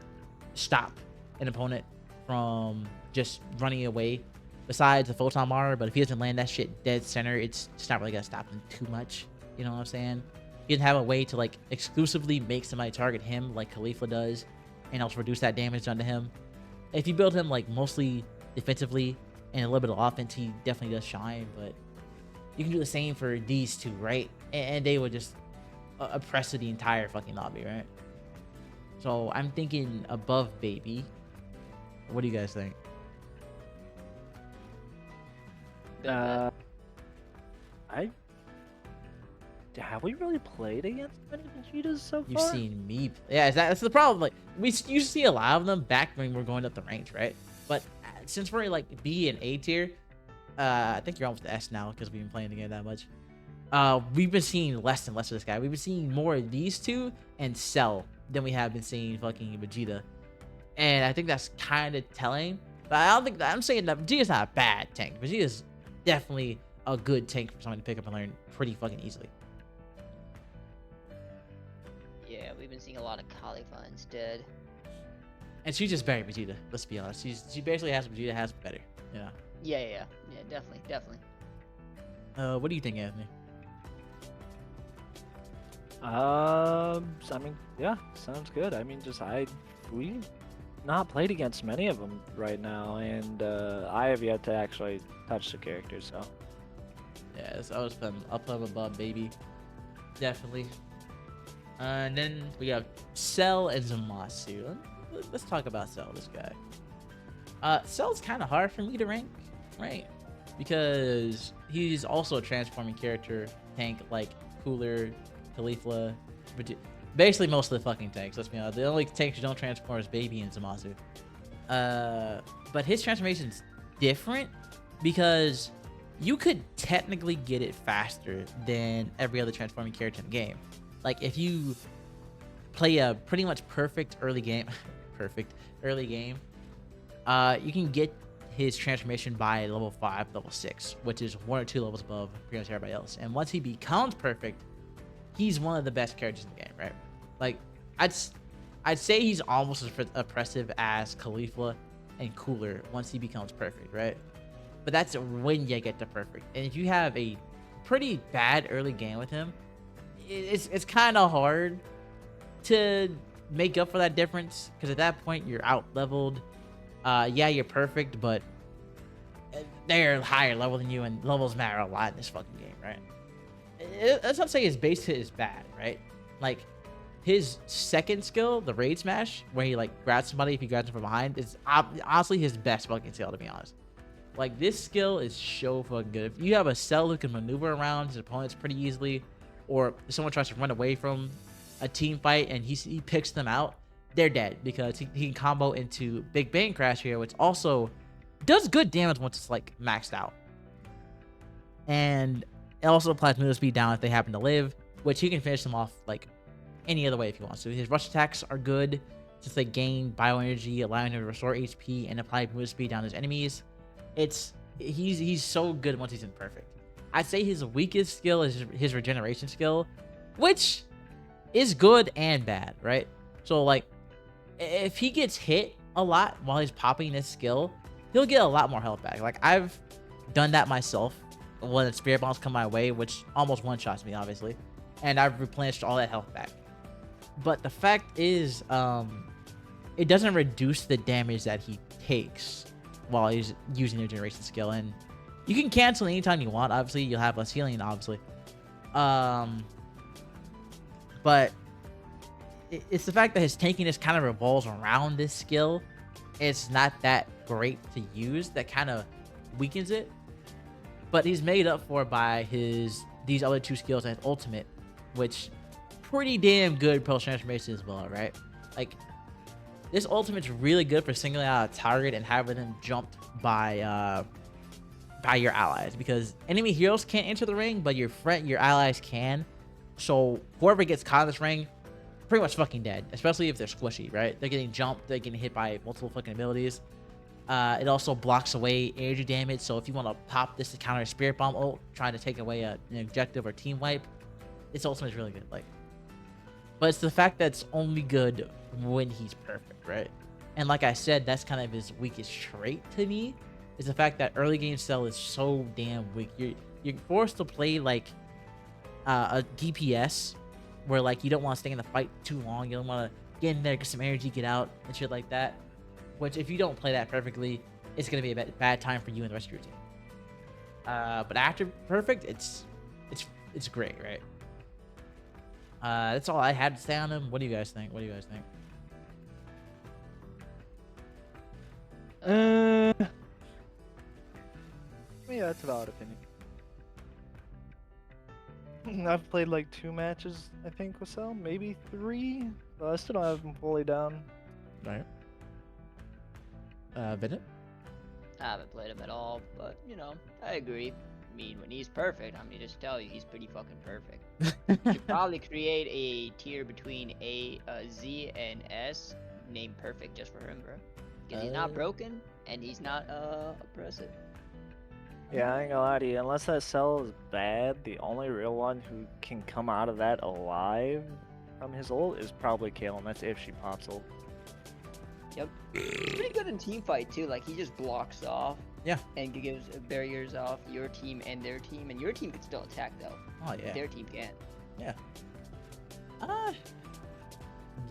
stop an opponent from just running away besides the photon armor, but if he doesn't land that shit dead center, it's not really gonna stop him too much. You know what I'm saying? He doesn't have a way to like exclusively make somebody target him like Caulifla does and also reduce that damage done to him. If you build him like mostly defensively and a little bit of offense, he definitely does shine, but you can do the same for these two, right? And they would just oppress the entire fucking lobby, right? So I'm thinking above Baby. What do you guys think? Have we really played against many Vegetas so far? You've seen me. Yeah, that's the problem. Like, we used to see a lot of them back when we were going up the ranks, right? But since we're like B and A tier, I think you're almost S now because we've been playing the game that much. We've been seeing less and less of this guy. We've been seeing more of these two and Cell than we have been seeing fucking Vegeta. And I think that's kind of telling. But I don't think I'm saying that Vegeta's not a bad tank. Vegeta's definitely a good tank for someone to pick up and learn pretty fucking easily. Yeah, we've been seeing a lot of Caulifla instead. And she's just better Vegeta, let's be honest. She basically has what Vegeta has better. Yeah. Yeah, definitely. What do you think, Anthony? I mean, yeah, sounds good. I mean, we not played against many of them right now, and I have yet to actually touch the characters, so. Yeah, so I'll put him above Baby. Definitely. And then we have Cell and Zamasu. Let's talk about Cell, this guy. Cell's kind of hard for me to rank, right? Because he's also a transforming character, tank like Cooler, Caulifla, basically most of the fucking tanks, let's be honest. The only tanks who don't transform is Baby and Zamasu. But his transformation's different because you could technically get it faster than every other transforming character in the game. Like, if you play a pretty much perfect early game, you can get his transformation by level 5, level 6, which is 1 or 2 levels above pretty much everybody else. And once he becomes perfect, he's one of the best characters in the game, right? Like, I'd say he's almost as oppressive as Caulifla and Cooler once he becomes perfect, right? But that's when you get to perfect. And if you have a pretty bad early game with him, it's kind of hard to make up for that difference, because at that point you're out leveled. Yeah, you're perfect, but they're higher level than you, and levels matter a lot in this fucking game, right? That's not saying his base hit is bad, right? Like, his second skill, the raid smash, where he like grabs somebody if he grabs them from behind, is honestly his best fucking skill, to be honest. Like, this skill is so fucking good. If you have a Cell who can maneuver around his opponents pretty easily, or if someone tries to run away from a team fight and he picks them out, they're dead, because he can combo into Big Bang Crash here, which also does good damage once it's like maxed out. And it also applies move speed down if they happen to live, which he can finish them off like any other way if he wants to. His rush attacks are good since they gain bioenergy, allowing him to restore HP and apply move speed down his enemies. He's so good once he's in perfect. I'd say his weakest skill is his regeneration skill, which is good and bad, right? So like, if he gets hit a lot while he's popping this skill, he'll get a lot more health back. Like, I've done that myself when the spirit bombs come my way, which almost one-shots me, obviously, and I've replenished all that health back. But the fact is, it doesn't reduce the damage that he takes while he's using the regeneration skill, and you can cancel anytime you want. Obviously, you'll have less healing, obviously. But it's the fact that his tankiness kind of revolves around this skill. It's not that great to use. That kind of weakens it. But he's made up for by these other two skills and his ultimate, which pretty damn good post transformation as well, right? Like, this ultimate's really good for singling out a target and having them jumped by your allies, because enemy heroes can't enter the ring, but your allies can. So whoever gets caught in this ring, pretty much fucking dead, especially if they're squishy, right? They're getting jumped, they're getting hit by multiple fucking abilities. It also blocks away energy damage, so if you want to pop this to counter a Spirit Bomb ult, trying to take away an objective or team wipe, this ultimate is really good. Like, but it's the fact that it's only good when he's perfect, right? And like I said, that's kind of his weakest trait to me, is the fact that early game Cell is so damn weak. You're forced to play like a DPS, where like you don't want to stay in the fight too long. You don't want to get in there, get some energy, get out, and shit like that. Which, if you don't play that perfectly, it's gonna be a bad time for you and the rest of your team. But after perfect, it's great, right? That's all I had to say on him. What do you guys think? Yeah, that's a valid opinion. I've played like 2 matches, I think, with Cell, maybe 3. But I still don't have him fully down. Right. Bennett? I haven't played him at all, but you know, I agree. I mean, when he's perfect, I mean, just tell you, he's pretty fucking perfect. You should probably create a tier between Z and S, named Perfect just for him, bro. Because he's not broken and he's not oppressive. Yeah, I ain't gonna lie to you. Unless that Cell is bad, the only real one who can come out of that alive from his ult is probably Kale, and that's if she pops ult. Yep. He's pretty good in team fight too. Like, he just blocks off. Yeah. And gives barriers off your team and their team, and your team can still attack though. Oh yeah. Their team can't. Yeah.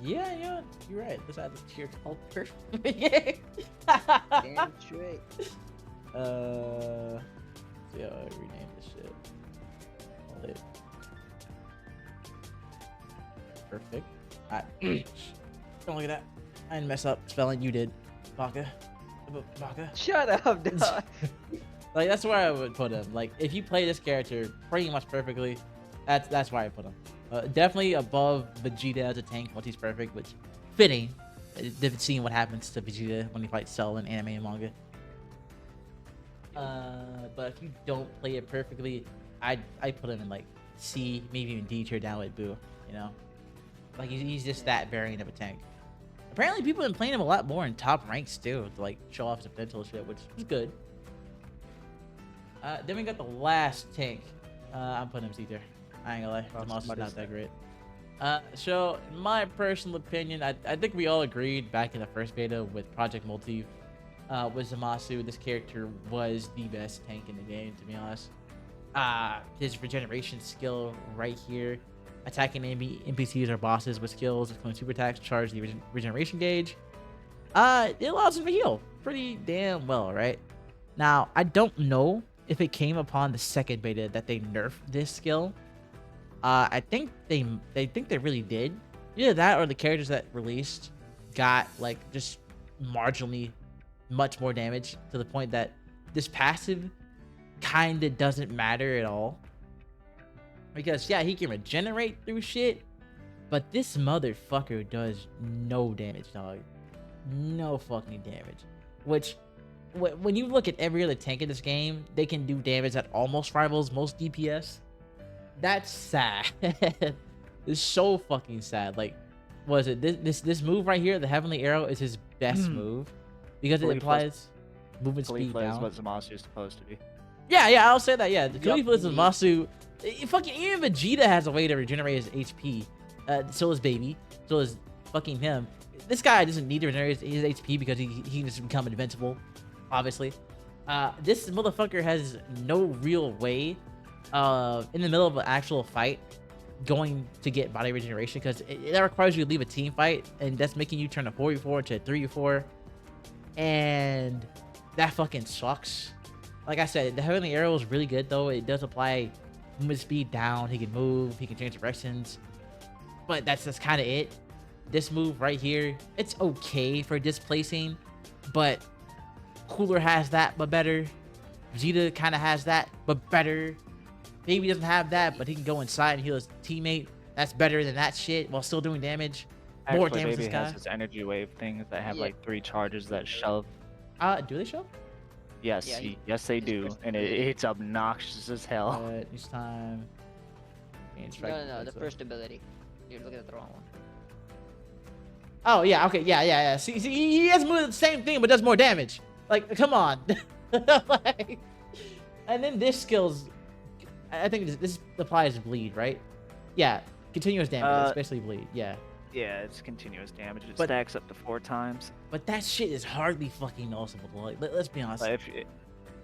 Yeah, you're right. This has a tier called Perfect. Damn straight. Yeah, I rename this shit. Hold it. Perfect. Don't look at that. I didn't mess up spelling. You did. Baka. Shut up, dog. Like, that's where I would put him. Like, if you play this character pretty much perfectly, that's where I put him. Definitely above Vegeta as a tank once he's perfect, which fitting. Seeing what happens to Vegeta when he fights Cell in anime and manga. But if you don't play it perfectly, I put him in like C, maybe even D tier down with Buu. You know, like he's just that variant of a tank. Apparently, people have been playing him a lot more in top ranks too, to like show off his potential shit, which is good. Then we got the last tank. I'm putting him C tier. I ain't gonna lie, Zamasu not that great. So in my personal opinion, I think we all agreed back in the first beta with Project Multi. With Zamasu, this character was the best tank in the game, to be honest. His regeneration skill right here, attacking NPCs or bosses with skills, including super attacks, charge the regeneration gauge. It allows him to heal pretty damn well, right? Now, I don't know if it came upon the second beta that they nerfed this skill. I think they think they really did. Either that or the characters that released got like just marginally much more damage to the point that this passive kind of doesn't matter at all. Because yeah, he can regenerate through shit, but this motherfucker does no damage, dog. No fucking damage. Which, when you look at every other tank in this game, they can do damage that almost rivals most DPS. That's sad. It's so fucking sad. Like, what is it? This move right here, the Heavenly Arrow, is his best move. Because it implies movement speed down. Caulifla is what Zamasu is supposed to be. Yeah, I'll say that. Yeah, the Caulifla is Zamasu. Fucking even Vegeta has a way to regenerate his HP. So is Baby. So is fucking him. This guy doesn't need to regenerate his HP because he just become invincible. Obviously, this motherfucker has no real way in the middle of an actual fight going to get body regeneration, because that requires you to leave a team fight, and that's making you turn a 4v4 to a 3v4. And that fucking sucks. Like I said, the Heavenly Arrow is really good though. It does apply movement speed down. He can move, he can change directions, but that's kind of it. This move right here, it's okay for displacing, but Cooler has that but better. Vegeta kind of has that but better. Baby doesn't have that, but he can go inside and heal his teammate. That's better than that shit while still doing damage. more Actually, damage Baby this has guy. his energy wave things that have Yeah. like 3 charges that shove. Do they show? Yes, Yeah, yes they his do, first and ability. it's obnoxious as hell. Each time. Gain strike No, the defense, first ability. You're looking at the wrong one. Oh yeah, okay, yeah. See, he has moved the same thing, but does more damage. Like, come on. Like, and then this skills, I think this applies to bleed, right? Yeah, continuous damage, especially bleed. Yeah, Yeah, it's continuous damage. It But- stacks up to 4 times. but that shit is hardly fucking noticeable. Like, let's be honest. But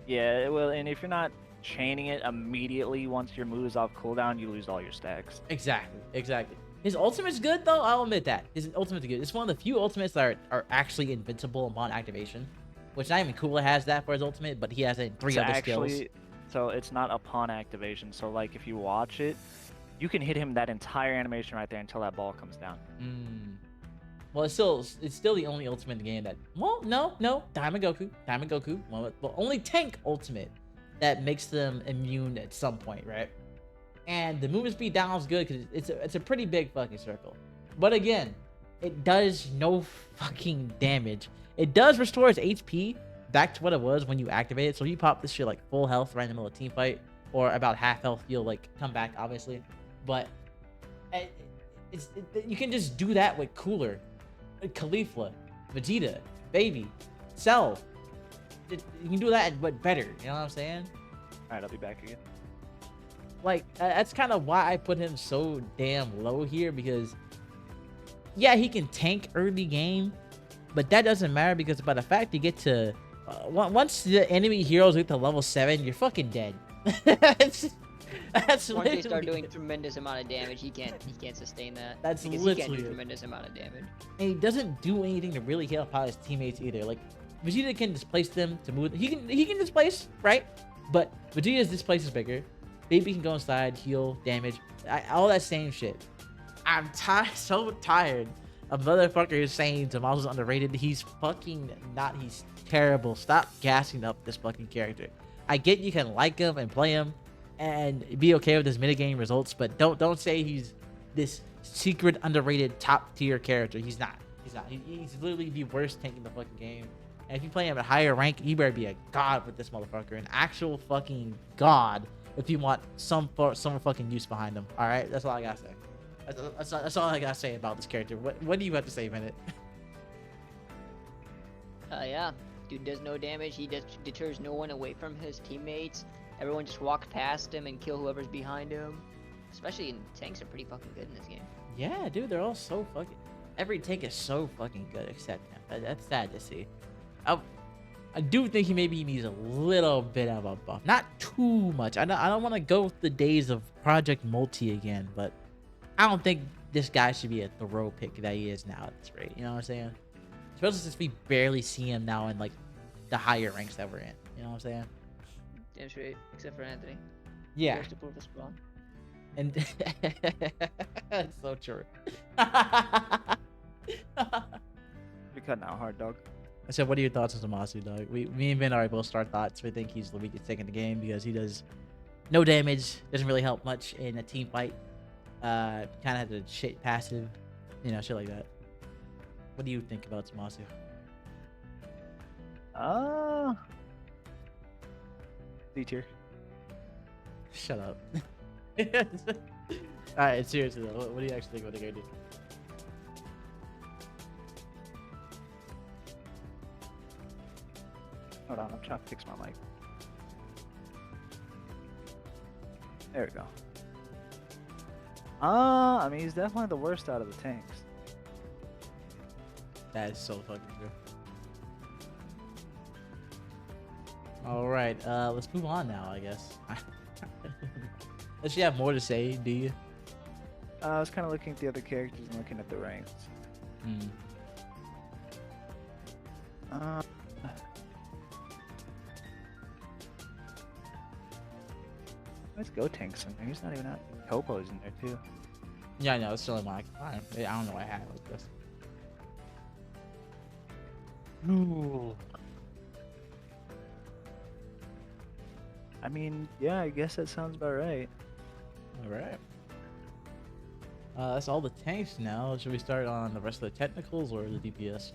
yeah, well, and if you're not chaining it immediately once your move is off cooldown, you lose all your stacks. Exactly. His ultimate's good though. I'll admit that his ultimate's good. It's one of the few ultimates that are actually invincible upon activation, which not even Kula has that for his ultimate, but he has it in 3 So other skills. actually, so it's not upon activation. So like if you watch it, you can hit him that entire animation right there until that ball comes down. Well, it's still the only ultimate in the game that. Well, no, Diamond Goku. Well, only tank ultimate that makes them immune at some point, right? And the movement speed down is good because it's a pretty big fucking circle. But again, it does no fucking damage. It does restore its HP back to what it was when you activate it. So you pop this shit like full health right in the middle of a team fight, or about half health, you'll like come back, obviously. But you can just do that with Cooler, Caulifla, Vegeta, Baby, Cell. You can do that, but better. You know what I'm saying? All right, I'll be back again. Like, that's kind of why I put him so damn low here, because yeah, he can tank early game, but that doesn't matter because by the fact you get to once the enemy heroes get to level 7, you're fucking dead. that's Once they start literally doing tremendous amount of damage, he can't sustain that. That's because he can't literally do it. tremendous amount of damage. And he doesn't do anything to really help out his teammates either. Like, Vegeta can displace them to move. He can displace, right? But Vegeta's displace is bigger. Baby can go inside, heal, damage, all that same shit. I'm so tired of motherfuckers saying Zamasu's underrated. He's fucking not. He's terrible. Stop gassing up this fucking character. I get you can like him and play him and be okay with his minigame results, but don't say he's this secret underrated top tier character. He's not. He's literally the worst tank in the fucking game. And if you play him at higher rank, you better be a god with this motherfucker, an actual fucking god. If you want some fucking use behind him, all right. That's all I gotta say. That's all I gotta say about this character. What do you have to say, Bennett? Yeah, dude does no damage. He deters no one away from his teammates. Everyone just walks past him and kill whoever's behind him. Especially in tanks are pretty fucking good in this game. Yeah, dude, they're all so fucking. Every tank is so fucking good except him. That's sad to see. I do think he maybe needs a little bit of a buff, not too much. I don't want to go with the days of Project Multi again, but I don't think this guy should be a throw pick that he is now at this rate. You know what I'm saying? Especially since we barely see him now in like the higher ranks that we're in. You know what I'm saying? Damn straight, except for Anthony. Yeah. First to prove us wrong. And it's so true. You're cutting out hard, dog. I said, what are your thoughts on Zamasu, dog? Me and Ben already both start thoughts. We think he's the weakest tank in the game because he does no damage, doesn't really help much in a team fight. Kind of has a shit passive, you know, shit like that. What do you think about Zamasu? D tier. Shut up. Alright, seriously though, what do you actually think about the guy do? Hold on, I'm trying to fix my mic. There we go. I mean, he's definitely the worst out of the tanks. That is so fucking true. Alright, let's move on now, I guess. Does she have more to say, do you? I was kind of looking at the other characters and looking at the ranks. Let's go tanks in there. He's not even out. Topo's in there too. Yeah, I know, it's the only one I can find. I don't know why I had it like this. Ooh. I mean, yeah, I guess that sounds about right. Alright. That's all the tanks now. Should we start on the rest of the technicals or the DPS?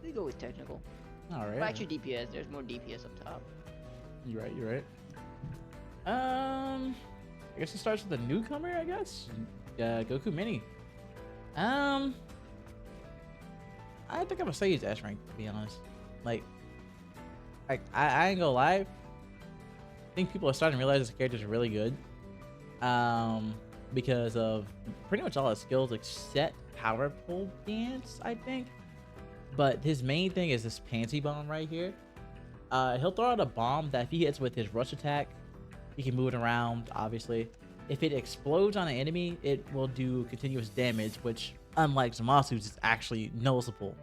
We go with technical. All right. Well, actually, DPS. There's more DPS up top. You're right. You're right. I guess it starts with the newcomer. I guess. Goku Mini. I think I'm gonna say he's S rank, to be honest. Like, I ain't gonna lie. I think people are starting to realize this character is really good. Because of pretty much all his skills except power pole dance, I think. But his main thing is this pansy bomb right here. He'll throw out a bomb that if he hits with his rush attack, he can move it around, obviously. If it explodes on an enemy, it will do continuous damage, which, unlike Zamasu's, is actually noticeable.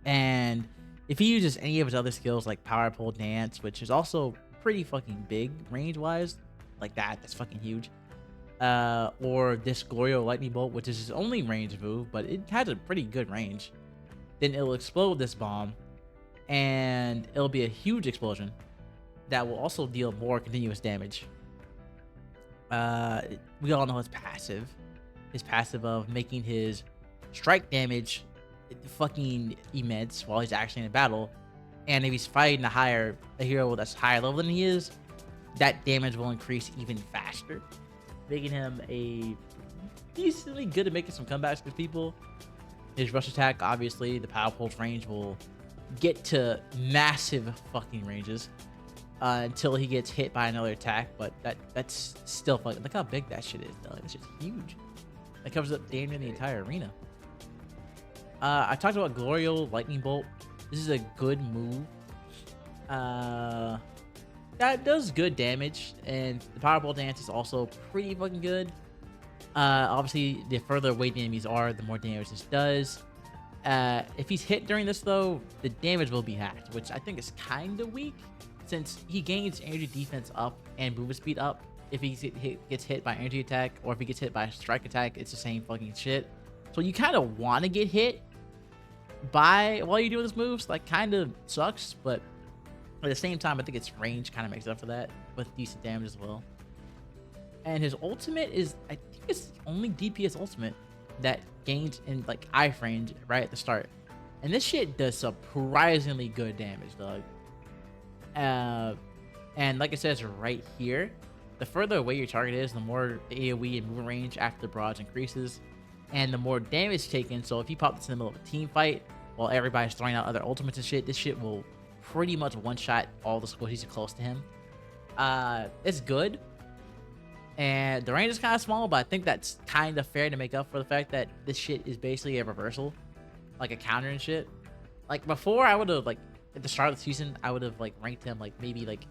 And if he uses any of his other skills, like Power Pole Dance, which is also pretty fucking big range-wise, like that's fucking huge. Or this Glorio Lightning Bolt, which is his only range move, but it has a pretty good range. Then it'll explode this bomb, and it'll be a huge explosion that will also deal more continuous damage. We all know his passive. His passive of making his strike damage fucking immense while he's actually in a battle. And if he's fighting a hero that's higher level than he is, that damage will increase even faster, making him a decently good at making some comebacks with people. His rush attack, obviously, the power pulse range will get to massive fucking ranges until he gets hit by another attack, but that's still fucking. Look how big that shit is, though. That shit's huge. That covers up damn near the entire arena. I talked about Glorio Lightning Bolt. This is a good move. That does good damage, and the Power Ball Dance is also pretty fucking good. Obviously, the further away the enemies are, the more damage this does. If he's hit during this, though, the damage will be hacked, which I think is kind of weak, since he gains energy defense up and movement speed up if he gets hit by energy attack, or if he gets hit by strike attack, it's the same fucking shit. So you kind of want to get hit while you're doing this moves. Like, kind of sucks, but at the same time, I think its range kind of makes up for that with decent damage as well. And his ultimate is, I think it's the only DPS ultimate that gains in like eye range right at the start. And this shit does surprisingly good damage, dog. And like it says right here, the further away your target is, the more the AoE and movement range after the barrage increases, and the more damage taken. So if you pop this in the middle of a team fight while everybody's throwing out other ultimates and shit, this shit will pretty much one-shot all the squishies close to him. It's good. And the range is kind of small, but I think that's kind of fair to make up for the fact that this shit is basically a reversal. Like a counter and shit. Like, before, I would have, like, at the start of the season, I would have, like, ranked him, like, maybe, like,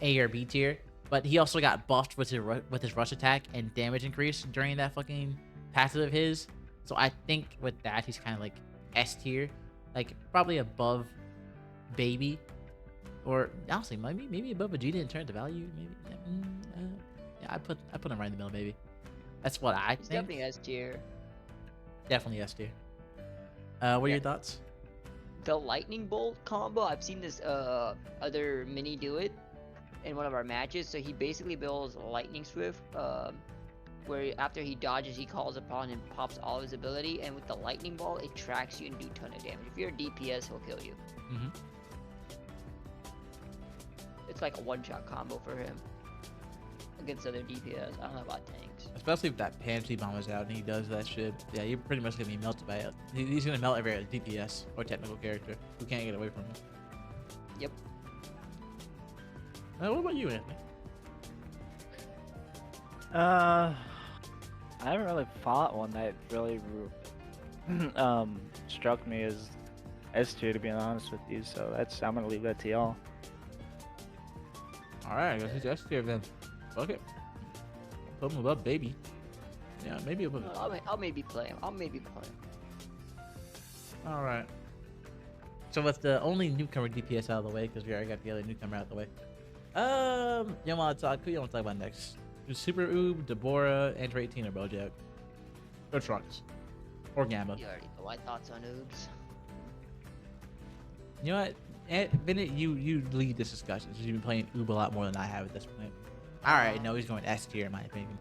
A or B tier. But he also got buffed with his rush attack and damage increase during that fucking passive of his. So I think with that, he's kind of, like, S tier. Like, probably above Baby. Or, honestly, maybe above Vegeta in terms of value. Maybe. Yeah, I put him right in the middle, maybe. That's what I He's think. definitely S tier. Definitely S tier. What are your thoughts? The lightning bolt combo, I've seen this other mini do it in one of our matches. So he basically builds lightning swift, where after he dodges, he calls upon and pops all of his ability, and with the lightning ball, it tracks you and do a ton of damage. If you're a DPS, he'll kill you. Mm-hmm. It's like a one-shot combo for him against other DPS. I don't know about tanks. Especially if that Pansy Bomb is out and he does that shit. Yeah, you're pretty much gonna be melted by it. He's gonna melt every other DPS or technical character who can't get away from him. Yep. What about you, Anthony? I haven't really fought one that really struck me as S tier, to be honest with you. So I'm gonna leave that to y'all. All right, I guess he's S tier then. Fuck it. Put him above Baby. Yeah, maybe above. I'll maybe play him. All right. So with the only newcomer DPS out of the way, because we already got the other newcomer out of the way. You want to talk? Who you want to talk about next? Super Oob, Dabura, Android 18, or Bojack? Or Trunks? Or Gamma? You already know my thoughts on Oobs. You know what? Bennett, you lead this discussion. You've been playing Oob a lot more than I have at this point. Alright, no, he's going S tier in my opinion.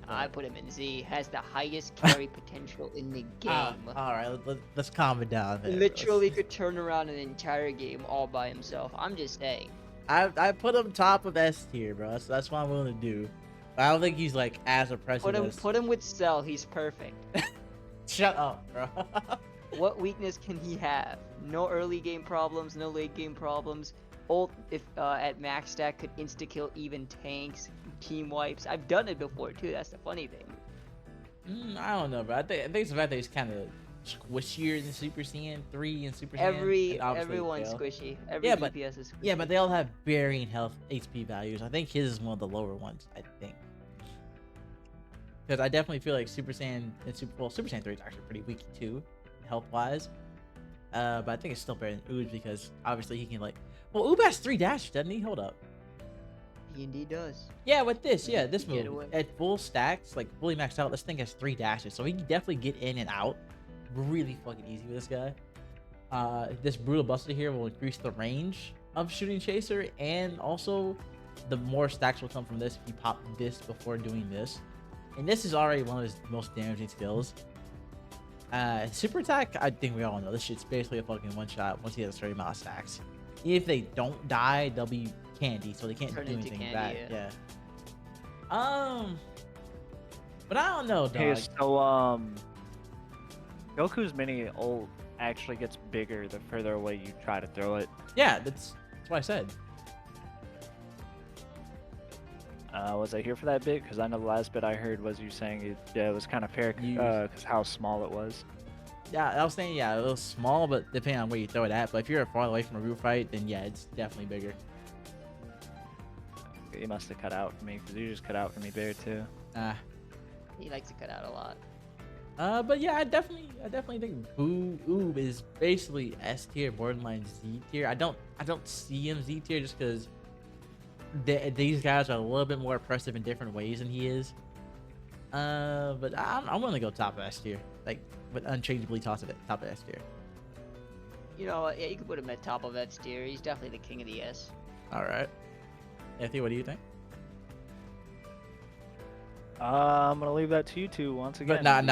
I put him in Z. Has the highest carry potential in the game. All right, let's calm it down. There. Literally could turn around an entire game all by himself. I'm just saying. I put him top of S tier, bro. So that's what I'm willing to do. But I don't think he's like as impressive. Put him with Cell. He's perfect. Shut up, bro. What weakness can he have? No early game problems. No late game problems. Ult if at max stack could insta kill even tanks. Team wipes. I've done it before too. That's the funny thing. I don't know, bro. I think it's the fact that he's kind of squishier than Super Saiyan 3 and Super Saiyan. Everyone's squishy. Yeah, DPS is squishy. Yeah, but they all have varying health HP values. I think his is one of the lower ones. I think because I definitely feel like Super Saiyan and Super Saiyan 3 is actually pretty weak too, health wise. But I think it's still better than Oob because obviously he can Oob has 3 dashes, doesn't he? Hold up. He indeed does. Yeah, with this move away. at full stacks, like fully maxed out, this thing has 3 dashes, so he can definitely get in and out really fucking easy with this guy. This brutal buster here will increase the range of shooting chaser, and also the more stacks will come from this if you pop this before doing this. And this is already one of his most damaging skills. Super attack, I think we all know this shit's basically a fucking one shot once he has a certain amount of stacks. If they don't die, they'll be candy, so they can't do anything back. Yeah. But I don't know, dog. Okay, so Goku's mini ult actually gets bigger the further away you try to throw it. Yeah, that's what I said. Was I here for that bit? Because I know the last bit I heard was you saying it was kind of fair because how small it was. Yeah, I was saying, yeah, a little small, but depending on where you throw it at. But if you're far away from a real fight, then yeah, it's definitely bigger. You must have cut out for me because you just cut out for me there too. He likes to cut out a lot. But yeah, I definitely think Oob is basically S tier, borderline Z tier. I don't see him Z tier just because these guys are a little bit more impressive in different ways than he is. But I'm gonna go top of S tier, but unchangeably top of S tier. You know what? Yeah, you can put him at top of S tier. He's definitely the king of the S. All right. Anthony, what do you think? I'm gonna leave that to you two once again. But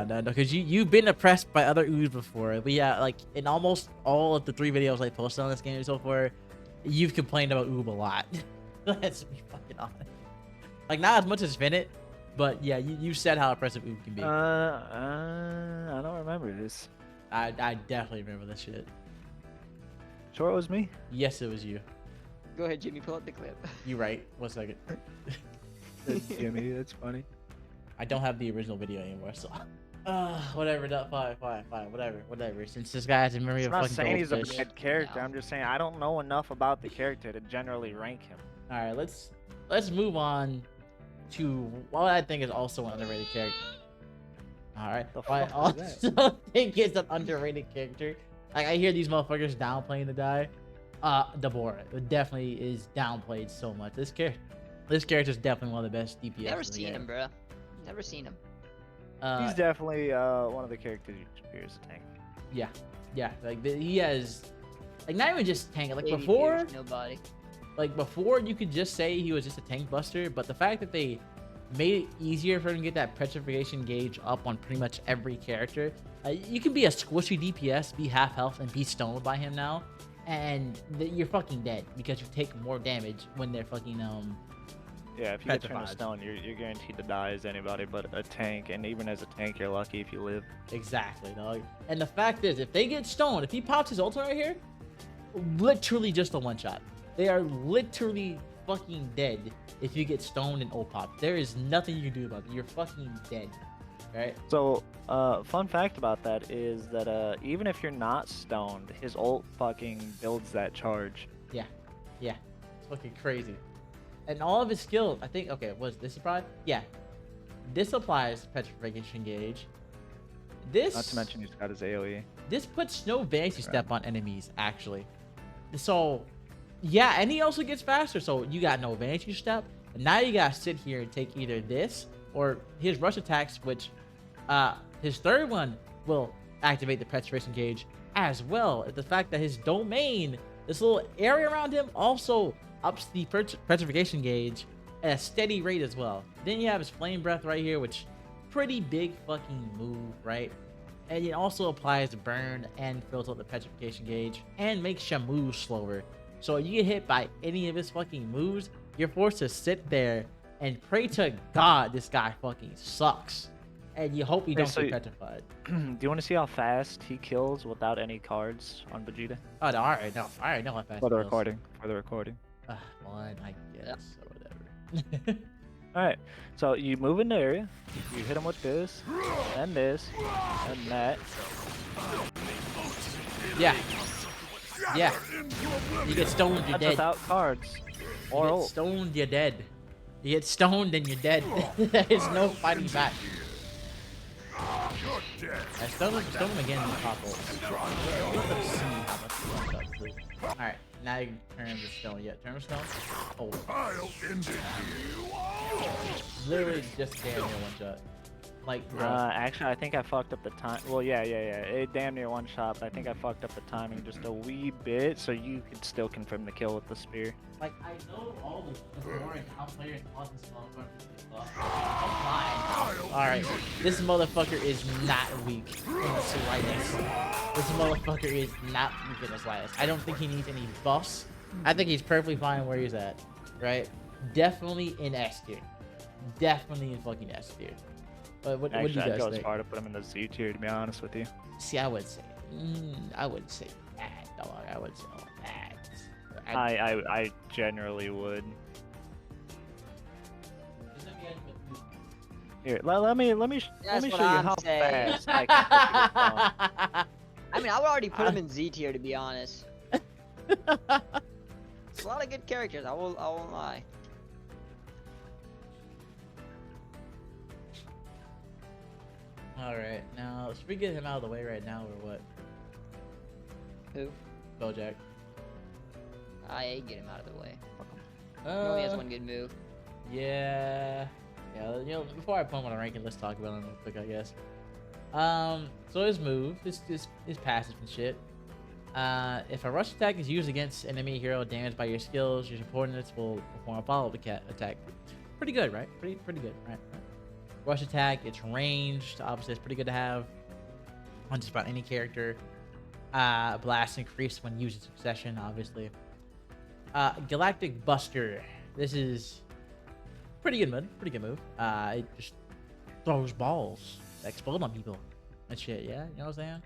no, because you've been oppressed by other Oos before. But yeah, in almost all of the 3 videos I posted on this game so far, you've complained about Oob a lot. Let's be fucking honest. Not as much as Finit, but yeah, you said how impressive Oob can be. I don't remember this. I definitely remember this shit. Sure, it was me. Yes, it was you. Go ahead, Jimmy. Pull up the clip. You right. 1 second. Jimmy, that's funny. I don't have the original video anymore, so whatever. Fine. Whatever. Since this guy has a memory of I'm not fucking saying he's a goldfish. bad character. No. I'm just saying I don't know enough about the character to generally rank him. All right, let's move on to what I think is also an underrated character. All right, The I fuck is also think it's an underrated character. I hear these motherfuckers downplaying the guy. Dabura definitely is downplayed so much. This character is definitely one of the best DPS. Never seen him, bro. Never seen him. He's definitely one of the characters you fear as a tank. Yeah. He has not even just tank. 80 Before, years, nobody. before you could just say he was just a tank buster, but the fact that they made it easier for him to get that petrification gauge up on pretty much every character. You can be a squishy DPS, be half health, and be stoned by him now, and you're fucking dead because you take more damage when they're fucking Yeah, if you get turned to petrified. stone, you're guaranteed to die as anybody but a tank, and even as a tank, you're lucky if you live. Exactly, dog. And the fact is, if they get stoned, if he pops his ultimate right here, literally just a one shot. They are literally fucking dead if you get stoned and ult pop. There is nothing you can do about it. You're fucking dead, right? So, fun fact about that is that even if you're not stoned, his ult fucking builds that charge. Yeah, it's fucking crazy. And all of his skills, I think, okay, was this applied? Yeah. This applies petrification gauge. This, Not to mention he's got his AoE. this puts no vanity step on enemies, actually. So, yeah, and he also gets faster. So you got no vanity step. And now you gotta sit here and take either this or his rush attacks, which his third one will activate the petrification gauge as well. The fact that his domain, this little area around him, also ups the petrification gauge, at a steady rate as well. Then you have his Flame Breath right here, which pretty big fucking move, right? And it also applies burn and fills up the petrification gauge and makes your moves slower. So if you get hit by any of his fucking moves, you're forced to sit there and pray to God this guy fucking sucks. And you hope you don't get petrified. Do you want to see how fast he kills without any cards on Vegeta? Oh, no, alright, no, alright, know how fast For the he kills. recording. For the recording. Fine, I guess, or whatever. Alright, so you move in the area, you hit him with this, and that. Yeah. Yeah. You get stoned, you're That's dead. without cards. You Or get ult. stoned, you're dead. You get stoned and you're dead. There's no fighting back. You're dead. I stone him again in the pop ult. Let them see how much he wants up, please. Alright, now you can turn the stone. Yeah, turn the stone. Oh, I'll end it here. literally just damn near one shot. Like, bro. Actually, I think I fucked up the time. Well, yeah. It damn near one shot, but I think I fucked up the timing just a wee bit, so you could still confirm the kill with the spear. Like, I know all the foreign outplayers cause this motherfucker to Alright, this motherfucker is not weak in the slightest. This motherfucker is not weak in the slightest. I don't think he needs any buffs. I think he's perfectly fine where he's at, right? Definitely in S tier. Definitely in fucking S tier. But what do you Actually, I'd guys go as think? far to put him in the Z tier, to be honest with you. See, I wouldn't say that, dog. I would say that. I generally would. Here, let me That's show what you I'm how saying. fast I can put you down. I mean, I would already put him in Z tier to be honest. It's a lot of good characters. I won't lie. Alright, now, should we get him out of the way right now, or what? Who? Bojack. I get him out of the way. He only has one good move. Yeah. Yeah, you know, before I put him on a ranking, let's talk about him real quick, I guess. So his move, his passive and shit. If a rush attack is used against enemy hero damaged by your skills, your subordinates will perform a follow-up attack. Pretty good, right? Pretty good, right? Rush attack, it's ranged. Obviously, it's pretty good to have on just about any character. Blast increased when used in succession, obviously. Galactic Buster. This is pretty good move. It just throws balls that explode on people and shit. Yeah, you know what I'm saying?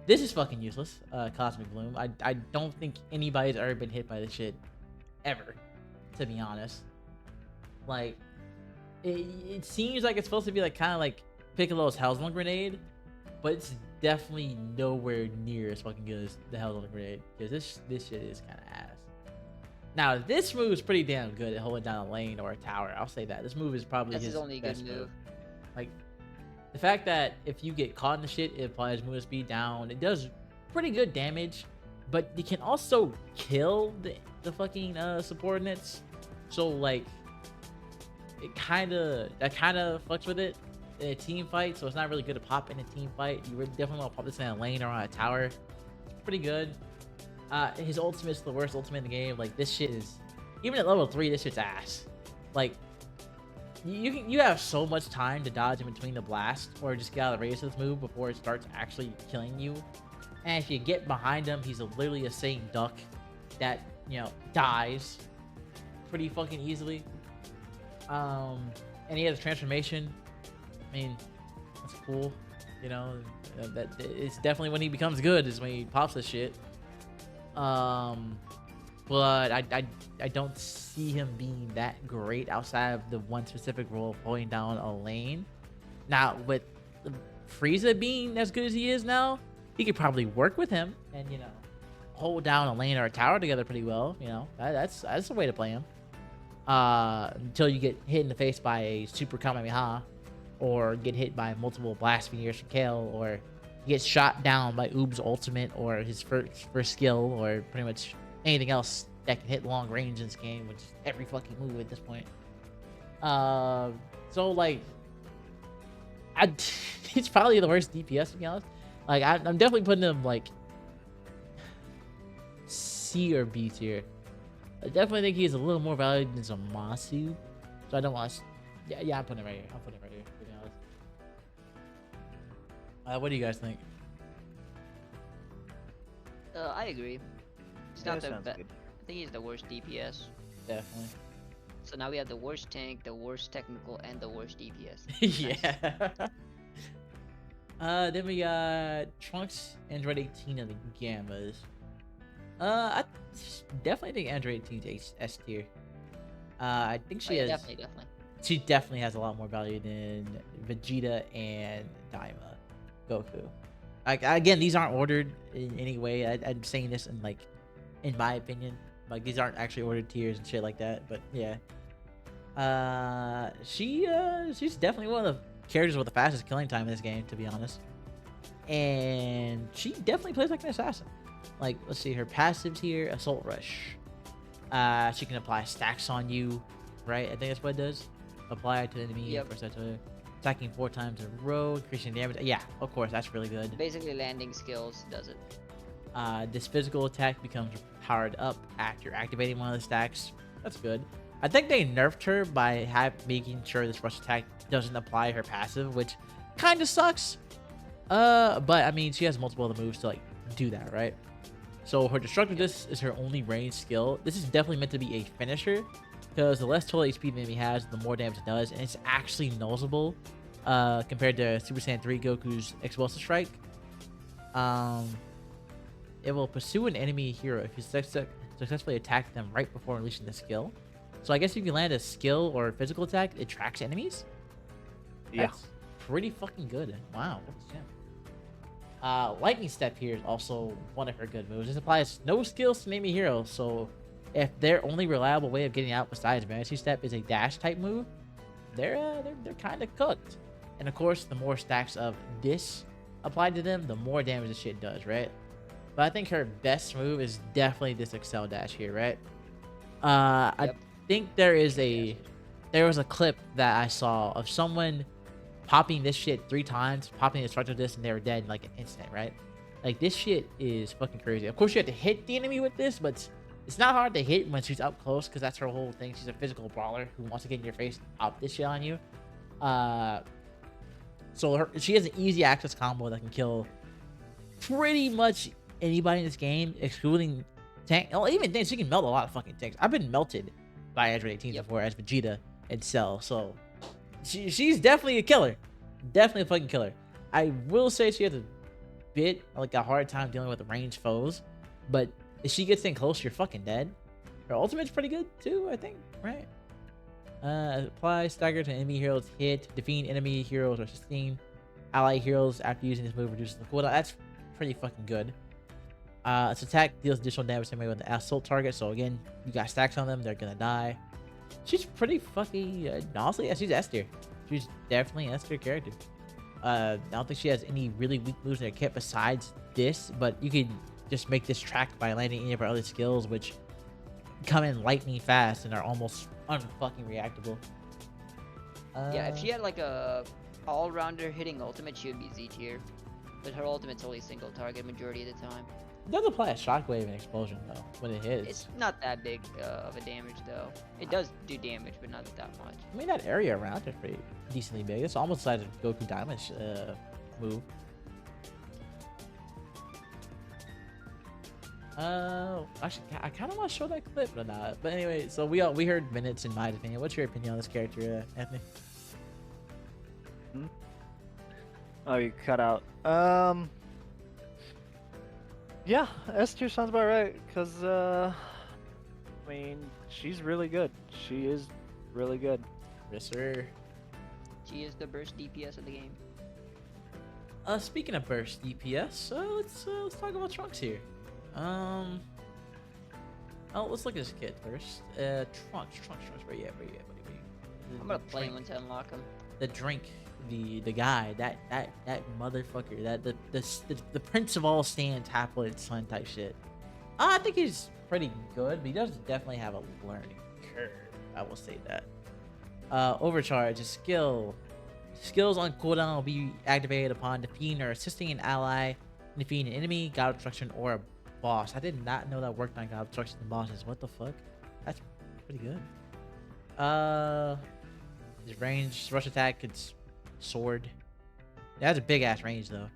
This is fucking useless. Cosmic Bloom. I don't think anybody's ever been hit by this shit ever, to be honest. Like, it seems like it's supposed to be like kind of like Piccolo's Hellstorm Grenade, but it's definitely nowhere near as fucking good as the Hellstorm Grenade, because this shit is kind of ass. Now this move is pretty damn good at holding down a lane or a tower. I'll say that this move is probably That's his his only best good move. Like, the fact that if you get caught in the shit, it applies movement speed down. It does pretty good damage, but you can also kill the fucking subordinates. So like, that kind of fucks with it in a team fight. So it's not really good to pop in a team fight. You definitely want to pop this in a lane or on a tower. It's pretty good. His ultimate's the worst ultimate in the game. Like, this shit is, even at level 3, this shit's ass. Like, you have so much time to dodge in between the blast or just get out of the radius of this move before it starts actually killing you. And if you get behind him, he's literally a sane duck that, you know, dies pretty fucking easily. And he has a transformation. I mean, that's cool. You know, that it's definitely when he becomes good is when he pops this shit. But I don't see him being that great outside of the one specific role of holding down a lane. Now, with Frieza being as good as he is now, he could probably work with him and, you know, hold down a lane or a tower together pretty well. You know, that's the way to play him. Until you get hit in the face by a super Kamehameha, or get hit by multiple blast spheres from Kale, or he gets shot down by Oob's ultimate or his first skill, or pretty much anything else that can hit long range in this game, which is every fucking move at this point. So like, it's probably the worst DPS, to be honest. Like, I'm definitely putting him like C or B tier. I definitely think he's a little more valued than Zamasu, So I don't want to... Yeah, I'm putting it right here. To be honest. What do you guys think? I agree. It's Yeah, not the sounds best. good. I think he's the worst DPS. Definitely. So now we have the worst tank, the worst technical, and the worst DPS. Yeah. Then we got Trunks, Android 18 of the Gammas. I definitely think Android 18 is S tier. I think she Oh, yeah, has. definitely. She definitely has a lot more value than Vegeta and Daima Goku. Like again, these aren't ordered in any way. I'm saying this in my opinion. Like these aren't actually ordered tiers and shit like that. But yeah, she's definitely one of the characters with the fastest killing time in this game, to be honest. And she definitely plays like an assassin. Like let's see, her passives here: Assault Rush. She can apply stacks on you, right? I think that's what it does. Apply it to the enemy. Yep. For such a attacking 4 times in a row, increasing damage. Yeah, of course, that's really good. Basically, landing skills does it. This physical attack becomes powered up after activating one of the stacks. That's good. I think they nerfed her by making sure this rush attack doesn't apply her passive, which kind of sucks. But I mean, she has multiple other moves to like do that, right? So her destructiveness is her only ranged skill. This is definitely meant to be a finisher, because the less total HP the enemy has, the more damage it does, and it's actually noticeable compared to Super Saiyan 3 Goku's Explosive Strike. It will pursue an enemy hero if you successfully attack them right before unleashing the skill. So I guess if you land a skill or a physical attack, it tracks enemies. Yeah. That's pretty fucking good. Wow. Lightning Step here is also one of her good moves. This applies no skills to enemy heroes, so if their only reliable way of getting out besides Vanity Step is a dash type move, they're kind of cooked. And of course, the more stacks of this applied to them, the more damage this shit does, right? But I think her best move is definitely this Excel Dash here, right? I think there was a clip that I saw of someone popping this shit 3 times, popping the structure disc, and they were dead in like an instant, right? Like this shit is fucking crazy. Of course, you have to hit the enemy with this, but it's not hard to hit when she's up close, because that's her whole thing. She's a physical brawler who wants to get in your face and pop this shit on you. So she has an easy access combo that can kill pretty much anybody in this game, excluding tank. Oh, even then, she can melt a lot of fucking tanks. I've been melted by Android 18 before as Vegeta and Cell, so she's definitely a killer. Definitely a fucking killer. I will say she has a hard time dealing with ranged foes, but if she gets in close, you're fucking dead. Her ultimate's pretty good too, I think, right? Apply stagger to enemy heroes hit, defeat enemy heroes or sustain ally heroes after using this move, reduces the cooldown. That's pretty fucking good. Its attack deals additional damage to enemy with an assault target, so again, you got stacks on them, they're gonna die. She's pretty fucking honestly, yeah, she's S tier. She's definitely an S tier character. I don't think she has any really weak moves in her kit besides this, but you can just make this track by landing any of her other skills, which come in lightning fast and are almost unfucking reactable. Yeah, if she had like a all-rounder hitting ultimate, she would be Z tier. But her ultimate's only single target majority of the time. It does apply a shockwave and explosion though when it hits. It's not that big of a damage though. It does do damage, but not that much. I mean, that area around it pretty decently big. It's almost the size of Goku Diamond's move. Actually, I kind of want to show that clip or not. But anyway, so we heard minutes in my opinion. What's your opinion on this character, Anthony? Oh, you cut out. Yeah, S tier sounds about right. Cause I mean, she's really good. She is really good. Yes, sir. She is the burst DPS of the game. Speaking of burst DPS, let's talk about Trunks here. Oh, let's look at this kid first. Trunks, where you at? I'm gonna play him to unlock him. The drink, the guy, that motherfucker, the prince of all Saiyan tablet son type shit. I think he's pretty good, but he does definitely have a learning curve. I will say that. Overcharge, a skill. Skills on cooldown will be activated upon defeating or assisting an ally, defeating an enemy, god obstruction, or a boss. I did not know that worked on god obstruction and bosses. What the fuck? That's pretty good. His range, rush attack, it's sword. It has a big ass range though.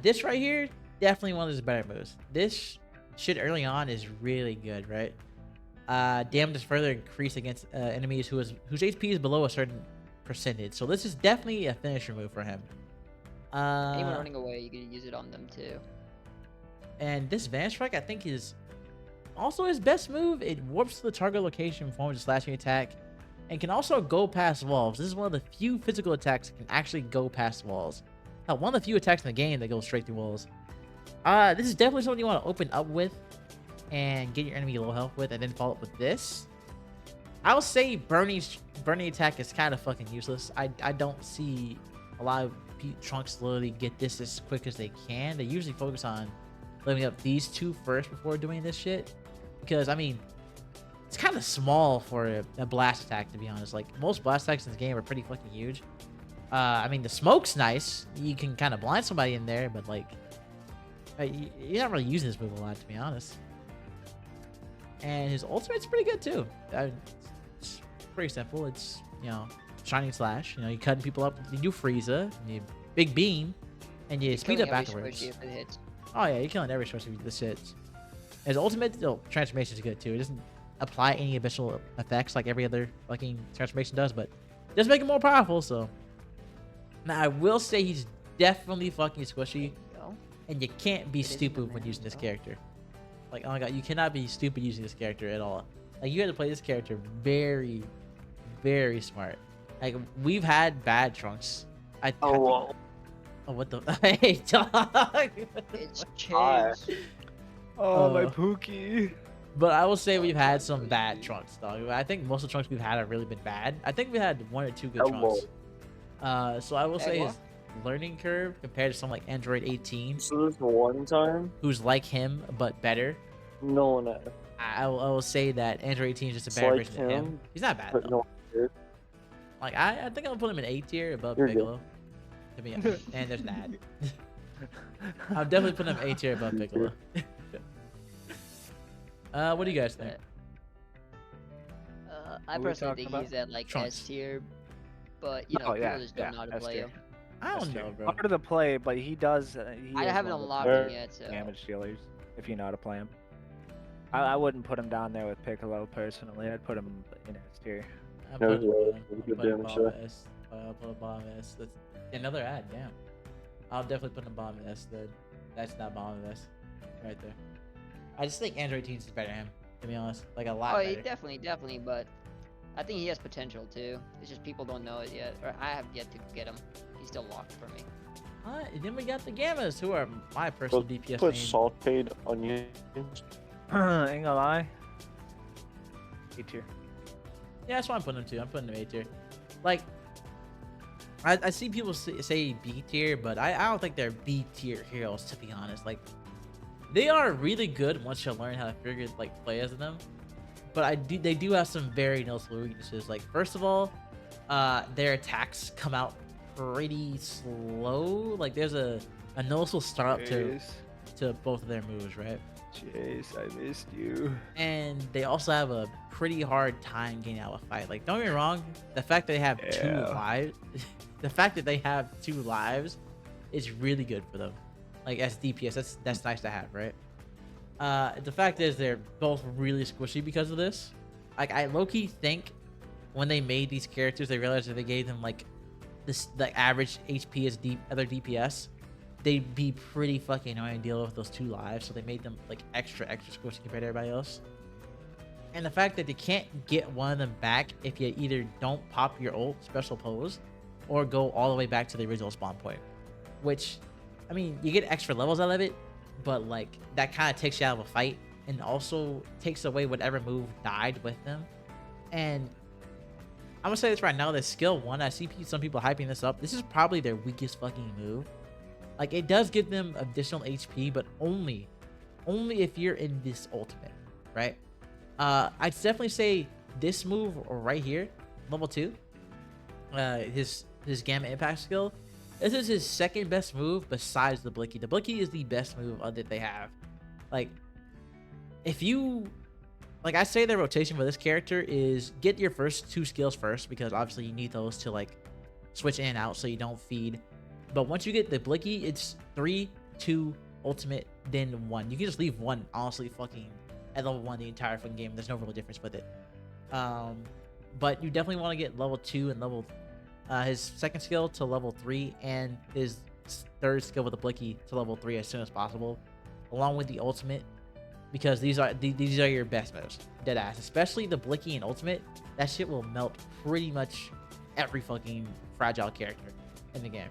This right here, definitely one of his better moves. This shit early on is really good, right? Damage is further increased against enemies whose HP is below a certain percentage. So this is definitely a finisher move for him. Anyone running away, you can use it on them too. And this Vanish Strike, I think, is also his best move. It warps to the target location, forms a slashing attack, and can also go past walls. This is one of the few physical attacks that can actually go past walls. Hell, one of the few attacks in the game that goes straight through walls. This is definitely something you want to open up with and get your enemy low health with, and then follow up with this. I'll say burning attack is kind of fucking useless. I don't see a lot of Trunks literally get this as quick as they can. They usually focus on leveling up these two first before doing this shit, because I mean, it's kind of small for a blast attack, to be honest. Like, most blast attacks in this game are pretty fucking huge. I mean, the smoke's nice. You can kind of blind somebody in there, but like, you're not really using this move a lot, to be honest. And his ultimate's pretty good too. It's pretty simple. It's, you know, Shining Slash. You know, you cutting people up. You do Frieza, and you Big Beam, and you speed up afterwards. If it hits. Oh yeah, you're killing every switch if this hits. His ultimate transformation is good too. It doesn't apply any additional effects like every other fucking transformation does, but it does make it more powerful. So now I will say he's definitely fucking squishy, and you can't be stupid when using this character. Like, oh my god, you cannot be stupid using this character at all. Like, you have to play this character very, very smart. Like, we've had bad Trunks. Oh, what the? Hey, dog. It's Chase. Oh, my Pookie. But I will say we've had some bad Trunks, dog. I think most of the Trunks we've had have really been bad. I think we had one or two good Trunks. So I will say his learning curve compared to someone like Android 18. So there's one time? Who's like him, but better. No, no. I will say that Android 18 is just a better version of him. He's not bad, though. No, like, I think I'll put him in A tier above You're Piccolo. To be honest. And there's that. I'll definitely put him A tier above Piccolo. What do you guys think? I personally think he's at like Trunks. S tier, but you know, people just don't know how to play him. I don't know, bro. Hard to play, but he does. I haven't unlocked him yet, so. Damage dealers, if you know how to play him. I wouldn't put him down there with Piccolo personally. I'd put him in S tier. I'll put him bottom S. I'll put him bottom S. That's another ad, damn. I'll definitely put him bottom S. That's not bottom S. Right there. I just think Android 18 is better than him, to be honest. Like, a lot better. Definitely, but I think he has potential too. It's just people don't know it yet, or I have yet to get him. He's still locked for me. And then we got the Gammas, who are my personal DPS Put main. sauteed onions. Ain't gonna lie. A tier. Yeah, that's why I'm putting them too. I'm putting them A tier. Like, I see people say B tier, but I don't think they're B tier heroes, to be honest. Like, they are really good once you learn how to figure play as them. But they do have some very noticeable weaknesses. Like, first of all, their attacks come out pretty slow. Like, there's a noticeable startup to both of their moves, right? Chase, I missed you. And they also have a pretty hard time getting out of a fight. Like, don't get me wrong, the fact that they have two lives is really good for them. Like, as DPS, that's nice to have, right? The fact is they're both really squishy because of this. Like, I low-key think when they made these characters, they realized that they gave them like this average HP as other DPS, they'd be pretty fucking annoying to deal with those two lives. So they made them like extra squishy compared to everybody else. And the fact that they can't get one of them back if you either don't pop your ult special pose or go all the way back to the original spawn point, which, I mean, you get extra levels out of it, but like that kind of takes you out of a fight and also takes away whatever move died with them. And I'm gonna say this right now, this skill 1, I see some people hyping this up. This is probably their weakest fucking move. Like, it does give them additional HP, but only if you're in this ultimate, right? I'd definitely say this move right here, level 2, his Gamma Impact skill. This is his second best move besides the Blicky. The Blicky is the best move that they have. Like, if you like I say, the rotation for this character is get your first 2 skills first, because obviously you need those to like switch in and out so you don't feed. But once you get the blicky, it's 3, 2, ultimate, then 1. You can just leave 1 honestly fucking at level 1 the entire fucking game. There's no real difference with it. But you definitely want to get level 2 and level his second skill to level 3 and his third skill with the blicky to level 3 as soon as possible, along with the ultimate, because these are your best moves, dead ass. Especially the blicky and ultimate, that shit will melt pretty much every fucking fragile character in the game.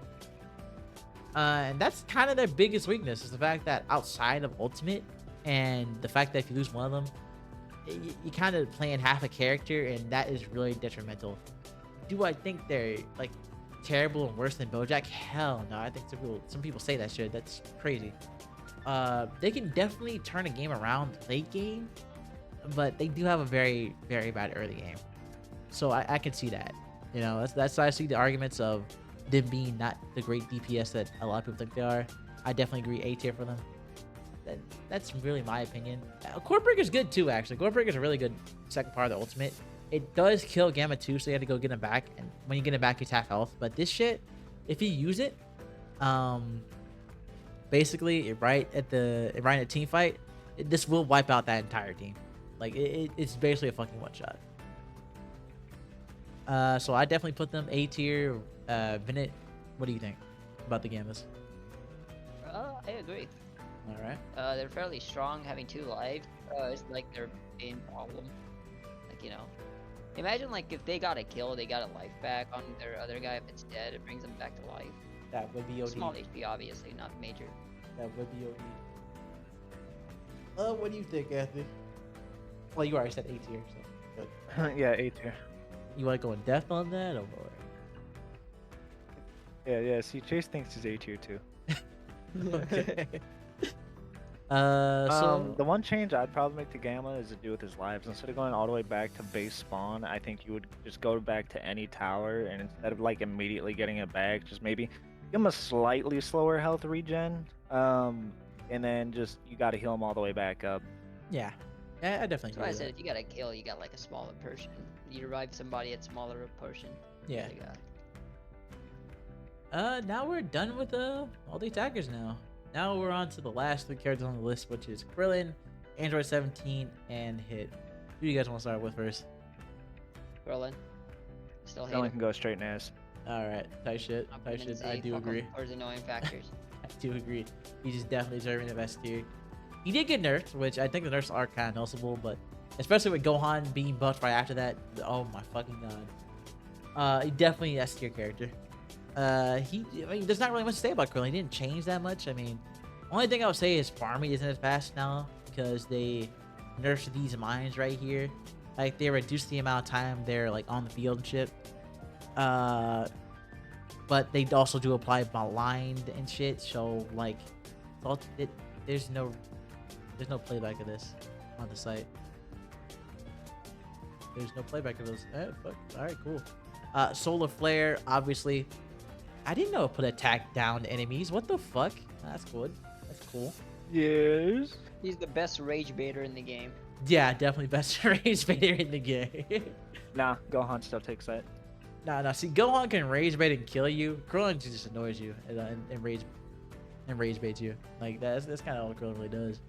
And that's kind of their biggest weakness, is the fact that outside of ultimate and the fact that if you lose one of them, you kind of playing half a character, and that is really detrimental. Do I think they're like terrible and worse than Bojack? Hell no. I think some people say that shit. That's crazy. They can definitely turn a game around late game, but they do have a very, very bad early game. So I can see that. You know, that's why I see the arguments of them being not the great DPS that a lot of people think they are. I definitely agree A tier for them. That's really my opinion. Core Breaker's good too, actually. Core Breaker's a really good second part of the ultimate. It does kill Gamma too, so you have to go get him back. And when you get him back, it's half health. But this shit, if you use it, basically right at team fight, this will wipe out that entire team. Like it's basically a fucking one shot. So I definitely put them A tier. Vinit, what do you think about the Gammas? I agree. All right. They're fairly strong. Having 2 lives is like their main problem. Like, you know, imagine like if they got a kill, they got a life back on their other guy. If it's dead, it brings them back to life. That would be OD. Small HP, obviously, not major. That would be OD. What do you think, Anthony? Well, you already said A tier, so good. Yeah, A tier. You want to go in depth on that, or what? Yeah. See, Chase thinks he's A tier too. Okay. The one change I'd probably make to Gamma is to do with his lives. Instead of going all the way back to base spawn, I think you would just go back to any tower, and instead of like immediately getting it back, just maybe give him a slightly slower health regen. And then just you got to heal him all the way back up. Yeah, I definitely. That's why I said if you got a kill, you got like a smaller portion. You revive somebody at smaller portion. Yeah. Now we're done with all the attackers now. Now we're on to the last 3 characters on the list, which is Krillin, Android 17, and Hit. Who do you guys want to start with first? Krillin. Still hate Krillin him. can go straight in ass. Alright, tight shit. I'm Tight putting shit. in I Z, do fuck him agree. for his annoying factors. I do agree. He's just definitely deserving of S tier. He did get nerfed, which I think the nerfs are kind of noticeable, but especially with Gohan being buffed right after that. Oh my fucking god. He definitely an S tier character. I mean, there's not really much to say about Krillin. He didn't change that much. I mean, only thing I would say is farming isn't as fast now because they nerfed these mines right here. Like, they reduced the amount of time they're like on the field and shit. But they also do apply blind and shit. So like, there's no playback of this on the site. There's no playback of those. Fuck. All right, cool. Solar flare, obviously. I didn't know it put attack down to enemies. What the fuck? That's good. That's cool. Yes. He's the best rage baiter in the game. Yeah, definitely best rage baiter in the game. Nah, Gohan still takes that. Nah. See, Gohan can rage bait and kill you. Krillin just annoys you and rage baits you. Like that's kind of all Krillin really does.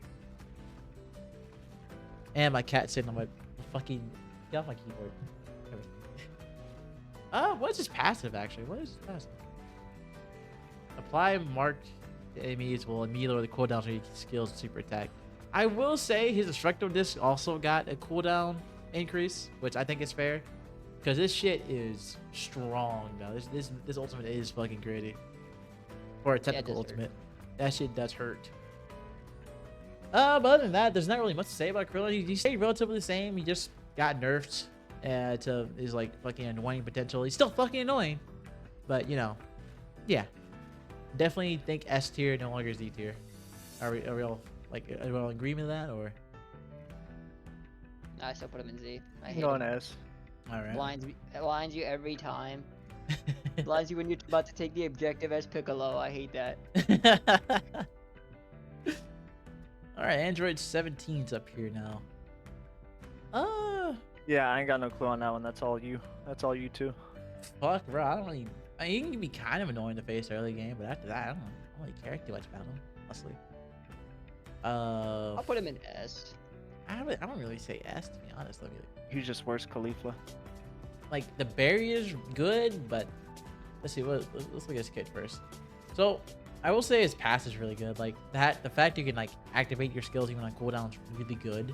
And my cat sitting on my fucking get off my keyboard. What's his passive actually? What is his passive? Apply marked enemies will immediately lower the cooldown for your skills and super attack. I will say his destructive disc also got a cooldown increase, which I think is fair. Because this shit is strong now. This ultimate is fucking gritty. For a technical ultimate. That shit does hurt. But other than that, there's not really much to say about Krillin. He stayed relatively the same. He just got nerfed to his like fucking annoying potential. He's still fucking annoying. But you know, yeah. Definitely think S tier, no longer Z tier. Are we all in agreement with that, or? I still put him in Z. I hate Going him. S. All right. Blinds you every time. Blinds you when you're about to take the objective as Piccolo. I hate that. All right, Android 17's up here now. Yeah, I ain't got no clue on that one. That's all you. That's all you two. Fuck, bro. I don't really. I mean, he can be kind of annoying to face early game, but after that, I don't really care too much about him, honestly. I'll put him in S. I don't really say S to be honest. Let me He's just worse, Caulifla. like the barrier's good, but let's see. Let's look at his kit first. So I will say his pass is really good. Like that, the fact you can like activate your skills even on cooldown is really good.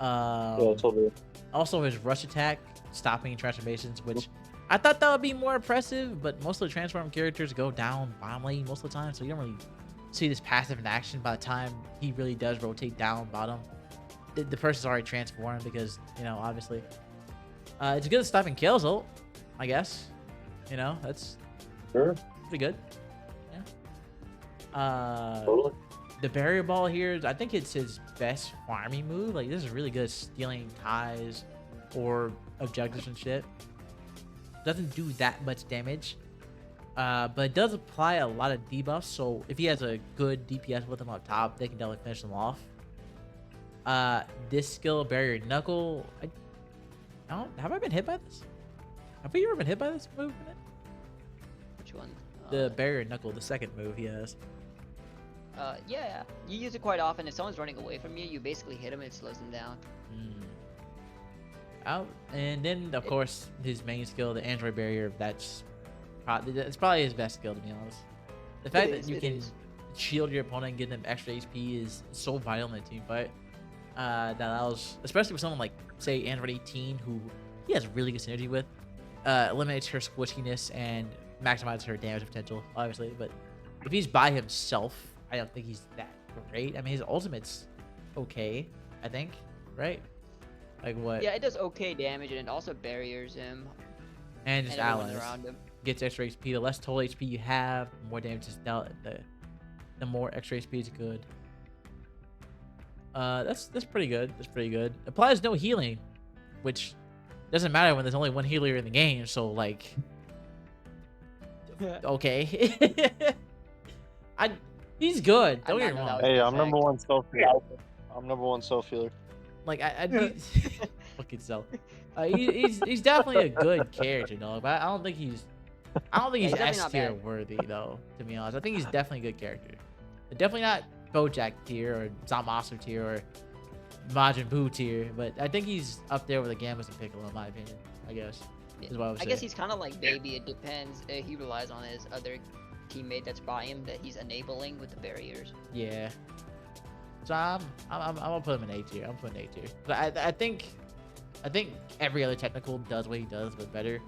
Yeah, totally. Also his rush attack, stopping transformations, which I thought that would be more impressive, but most of the transform characters go down bottom lane most of the time, so you don't really see this passive in action by the time he really does rotate down bottom. The person's already transformed because, you know, obviously. It's good at stopping Kale's ult, I guess. You know, that's Sure. pretty good. Yeah. Totally. The barrier ball here, I think it's his best farming move. Like, this is really good at stealing ties or objectives and shit. Doesn't do that much damage, but it does apply a lot of debuffs. So if he has a good DPS with him up top, they can definitely finish him off. This skill, barrier knuckle, I don't have I been hit by this? Have we ever been hit by this move? Which one? The barrier knuckle, the second move he has. Yeah, you use it quite often. If someone's running away from you, you basically hit him and it slows them down. And then of course his main skill, the android barrier. It's probably his best skill, to be honest. The fact that you can shield your opponent and give them extra HP is so vital in a team fight. That allows, especially with someone like say android 18, who he has really good synergy with, eliminates her squishiness and maximizes her damage potential, obviously. But if he's by himself, I don't think he's that great. I mean, his ultimate's okay, I think, right? Like what? Yeah, it does okay damage and it also barriers him And his and everyone allies. around him. Gets extra HP. The less total HP you have, the more damage is dealt. The more extra HP is good. That's pretty good. That's pretty good. Applies no healing, which doesn't matter when there's only one healer in the game. So like, okay. He's good. Don't get me know wrong. that Hey, was I'm number one self healer. I'm number one self healer. Like fucking self. He's definitely a good character, though. But I don't think he's he's definitely S not tier bad. worthy, though. To be honest, I think he's definitely a good character. Definitely not Bojack tier or Zamasu tier or Majin Buu tier, but I think he's up there with the Gambas and Piccolo, in my opinion. I guess is what I would say. I guess he's kind of like Baby. It depends. He relies on his other teammate that's by him that he's enabling with the barriers. Yeah. So I'm gonna put him in A tier. I'm putting A tier. But I think every other technical does what he does, but better.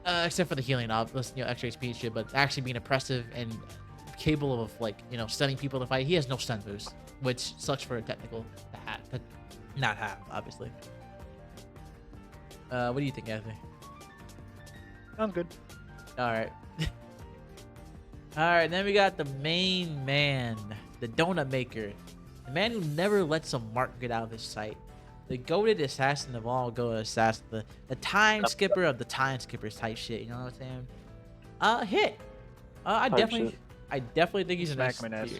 Except for the healing up, extra HP and shit. But actually being oppressive and capable of like stunning people to fight. He has no stun boost, which sucks for a technical to not have, obviously. What do you think, Anthony? Sounds good. All right. All right, then we got the main man, the donut maker, the man who never lets a mark get out of his sight, the goated assassin of all goated assassins, the time skipper of the time skippers type shit. You know what I'm saying? Hit. I definitely think he's an Smack S him in S. tier.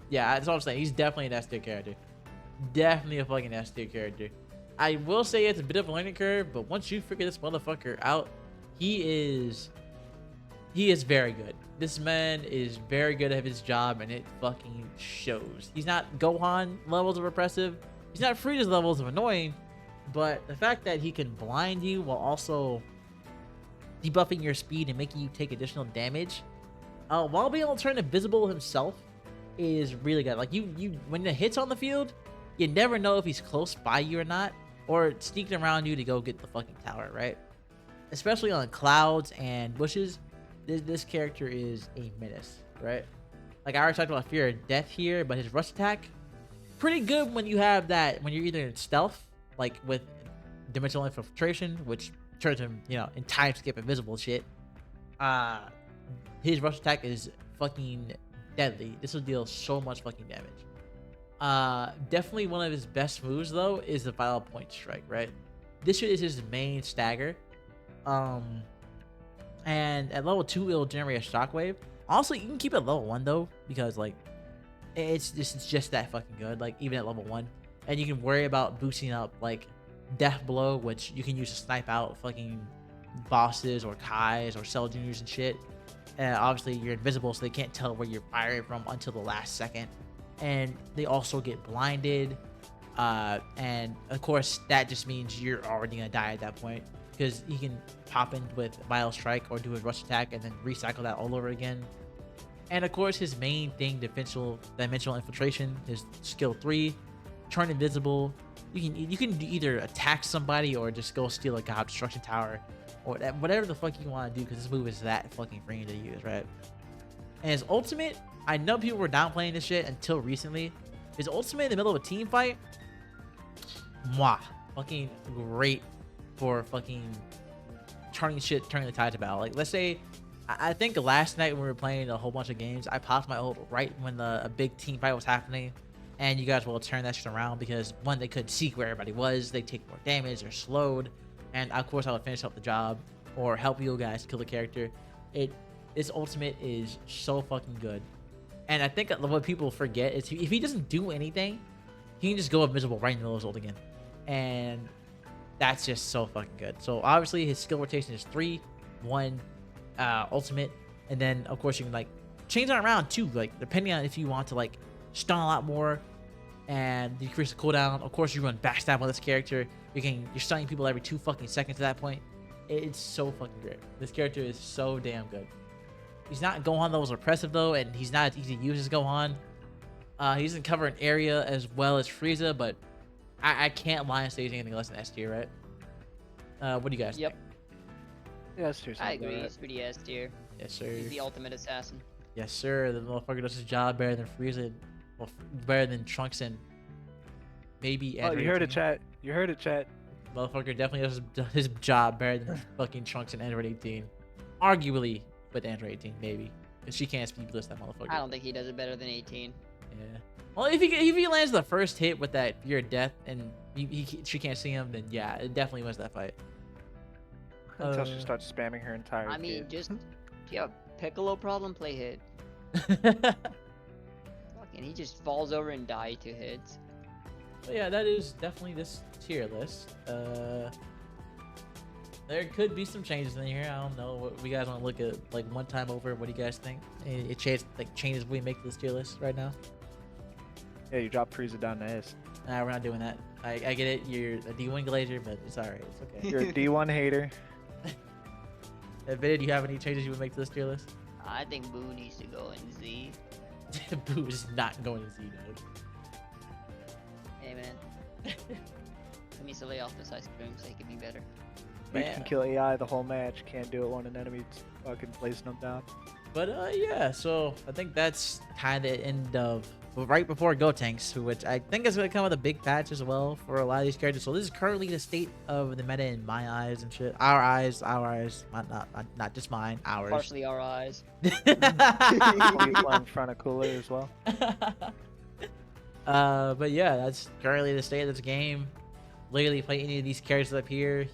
Yeah, that's all I'm saying. He's definitely an S tier character. Definitely a fucking S tier character. I will say it's a bit of a learning curve, but once you figure this motherfucker out, he is very good. This man is very good at his job, and it fucking shows. He's not Gohan levels of oppressive. He's not Frieza's levels of annoying, but the fact that he can blind you while also debuffing your speed and making you take additional damage, while being able to turn invisible himself, is really good. Like you when the hit's on the field, you never know if he's close by you or not, or sneaking around you to go get the fucking tower, right? Especially on clouds and bushes. This character is a menace, right? Like I already talked about fear of death here, but his rush attack, pretty good when you have that, when you're either in stealth, like with dimensional infiltration, which turns him, in time skip invisible shit. His rush attack is fucking deadly. This will deal so much fucking damage. Definitely one of his best moves though is the Vital Point Strike, right? This shit is his main stagger. And at level 2 it'll generate a shockwave. Also, you can keep it at level 1 though, because like it's just that fucking good. Like even at level 1, and you can worry about boosting up like Death Blow, which you can use to snipe out fucking bosses or Kais or Cell Juniors and shit. Obviously you're invisible, so they can't tell where you're firing from until the last second. And they also get blinded, and of course that just means you're already gonna die at that point, because he can pop in with Vile Strike or do a rush attack and then recycle that all over again. And of course his main thing, dimensional infiltration, is skill 3, turn invisible. You can either attack somebody or just go steal a God Destruction Tower or whatever the fuck you want to do, because this move is that fucking free to use, right? And his ultimate, I know people were downplaying this shit until recently. His ultimate in the middle of a team fight, mwah, fucking great for fucking turning the tide to battle. Like, let's say, I think last night when we were playing a whole bunch of games, I popped my ult right when a big team fight was happening, and you guys will turn that shit around, because one, they couldn't see where everybody was, they take more damage, they're slowed, and of course I would finish up the job or help you guys kill the character. This ultimate is so fucking good. And I think what people forget is if he doesn't do anything, he can just go invisible right in the middle of his ult again. And that's just so fucking good. So obviously his skill rotation is 3, 1, ultimate. And then of course you can like change that around too, like depending on if you want to like stun a lot more and decrease the cooldown. Of course you run backstab on this character. You're stunning people every 2 fucking seconds at that point. It's so fucking great. This character is so damn good. He's not Gohan levels oppressive though, and he's not as easy to use as Gohan. He doesn't cover an area as well as Frieza, but I can't lie and say he's anything less than S tier, right? What do you guys think? Yeah, S tier. I agree. He's pretty S tier. Yes, sir. He's the ultimate assassin. Yes, sir. The motherfucker does his job better than Frieza, well, better than Trunks and maybe Oh, Android you heard it, 18. chat. You heard it, chat. Motherfucker definitely does his job better than fucking Trunks and Android 18. Arguably with Android 18, maybe. Because she can't speed blitz that motherfucker. I don't think he does it better than 18. Yeah. Well, if he lands the first hit with that Fear of Death and she can't see him, then yeah, it definitely wins that fight. Until she starts spamming her entire I mean, kit. just if you have a Piccolo problem, play hit. Fucking, he just falls over and dies 2 hits. But yeah, that is definitely this tier list. There could be some changes in here. I don't know. What we guys want to look at like one time over? What do you guys think? It changes we make this tier list right now. Yeah, you drop Frieza down to S. Nah, we're not doing that. I get it. You're a D1 Glazer, but it's alright. It's okay. You're a D1 hater. Vidya, do you have any changes you would make to this tier list? I think Boo needs to go in Z. Boo is not going to Z, dog. Hey man, he needs to lay off this ice cream so he can be better. You Man. can kill AI the whole match. Can't do it when an enemy's fucking placing them down. But yeah, so I think that's kind of the end of right before Gotenks, which I think is going to come with a big patch as well for a lot of these characters. So this is currently the state of the meta in my eyes and shit. Our eyes, not just mine, ours. Partially our eyes. Caulifla in front of Cooler as well. But yeah, that's currently the state of this game. Literally play any of these characters up here.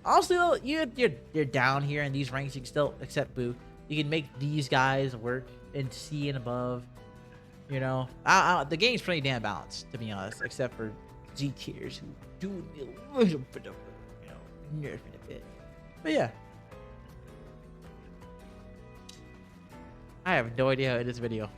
Also, you're down here in these ranks. You can still accept Boo. You can make these guys work in C and above. You know, the game's pretty damn balanced, to be honest, except for Z tiers who do need a little bit of, nerfing a bit. But yeah, I have no idea how to edit this video.